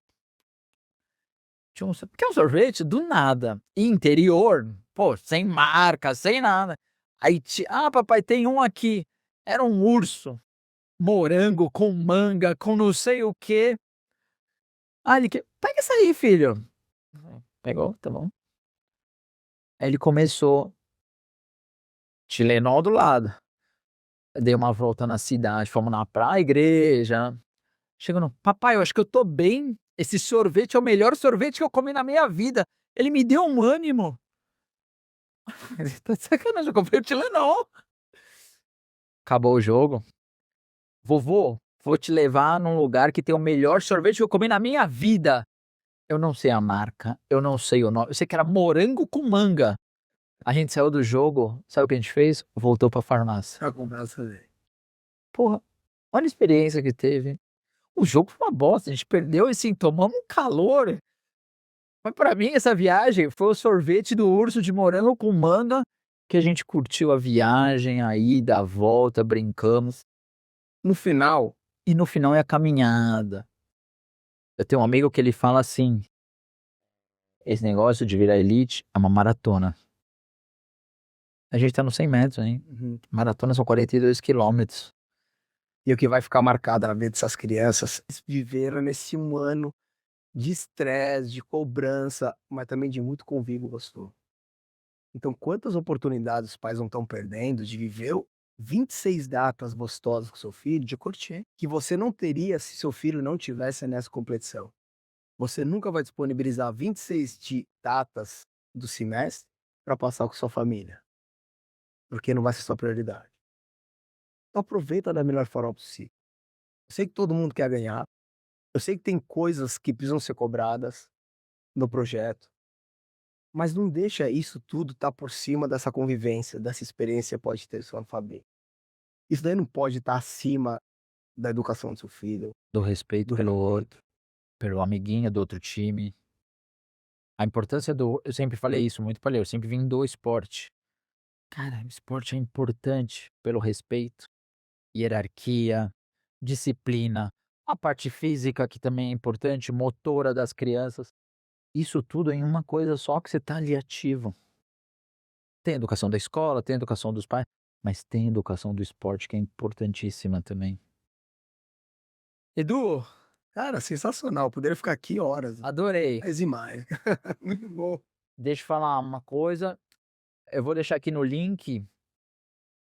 Quer um sorvete? Do nada. E interior, pô, sem marca, sem nada. Aí, papai, tem um aqui. Era um urso. Morango com manga, com não sei o quê. Ele que. Pega isso aí, filho. Pegou, tá bom. Aí ele começou. Tilenol do lado. Dei uma volta na cidade, fomos na praia, igreja. Chegando, papai, eu acho que eu tô bem. Esse sorvete é o melhor sorvete que eu comi na minha vida. Ele me deu um ânimo. Tá de sacanagem, eu comprei o Tilenol. Acabou o jogo. Vovô, vou te levar num lugar que tem o melhor sorvete que eu comi na minha vida. Eu não sei a marca, eu não sei o nome. Eu sei que era morango com manga. A gente saiu do jogo, sabe o que a gente fez? Voltou pra farmácia. Pra comprar essa daí. Porra, olha a experiência que teve. O jogo foi uma bosta, a gente perdeu e assim, tomamos um calor. Mas pra mim, essa viagem foi o sorvete do urso de morango com manga, que a gente curtiu a viagem, a ida, a volta, brincamos. No final, E no final é a caminhada. Eu tenho um amigo que ele fala assim: esse negócio de virar elite é uma maratona. A gente tá no 100 metros, hein? Maratona são 42 quilômetros. e o que vai ficar marcado na vida dessas crianças, eles viveram nesse um ano de estresse, de cobrança, mas também de muito convívio gostoso. Então, quantas oportunidades os pais não estão perdendo de viver 26 datas gostosas com seu filho, de curtir, que você não teria se seu filho não tivesse nessa competição. Você nunca vai disponibilizar 26 datas do semestre para passar com sua família, porque não vai ser sua prioridade. Então, aproveita da melhor forma possível. Eu sei que todo mundo quer ganhar, eu sei que tem coisas que precisam ser cobradas no projeto, mas não deixa isso tudo estar por cima dessa convivência, dessa experiência que pode ter sua família. Isso daí não pode estar acima da educação do seu filho, Do respeito do pelo respeito. outro, pelo amiguinho do outro time. A importância do. Eu sempre falei isso muito pra ele, eu sempre vim do esporte. Cara, o esporte é importante pelo respeito, hierarquia, disciplina, a parte física que também é importante, motora das crianças. Isso tudo em uma coisa só que você tá ali ativo. Tem a educação da escola, tem a educação dos pais, mas tem a educação do esporte que é importantíssima também. Edu, Cara, sensacional, poderia ficar aqui horas, adorei. mais e mais. Muito bom. Deixa eu falar uma coisa. Eu vou deixar aqui no link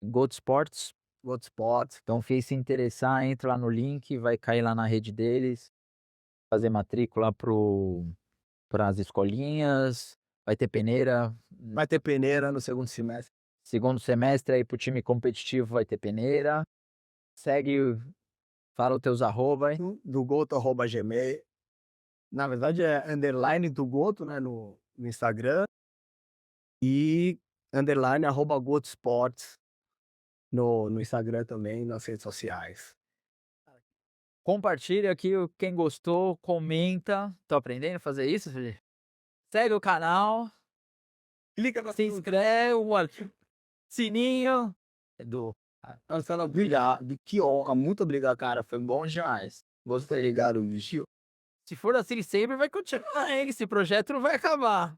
Gold Sports. Outro spot. Então, se interessar, entra lá no link, vai cair lá na rede deles, fazer matrícula para as escolinhas, vai ter peneira. Vai ter peneira no segundo semestre. segundo semestre aí pro time competitivo vai ter peneira. Segue, fala os teus arroba aí. Do Goto, @gmail. Na verdade é underline do Goto, né, no Instagram. E underline @Goto Esportes no Instagram também, nas redes sociais. Compartilha aqui, quem gostou, comenta. Tô aprendendo a fazer isso, Felipe? Segue o canal, Clica no se inscreve, sininho. Edu, Marcelo, obrigado. Que honra, muito obrigado, cara. Foi bom demais. Gostei, ligado, bicho. se for assim sempre vai continuar, hein? Esse projeto não vai acabar.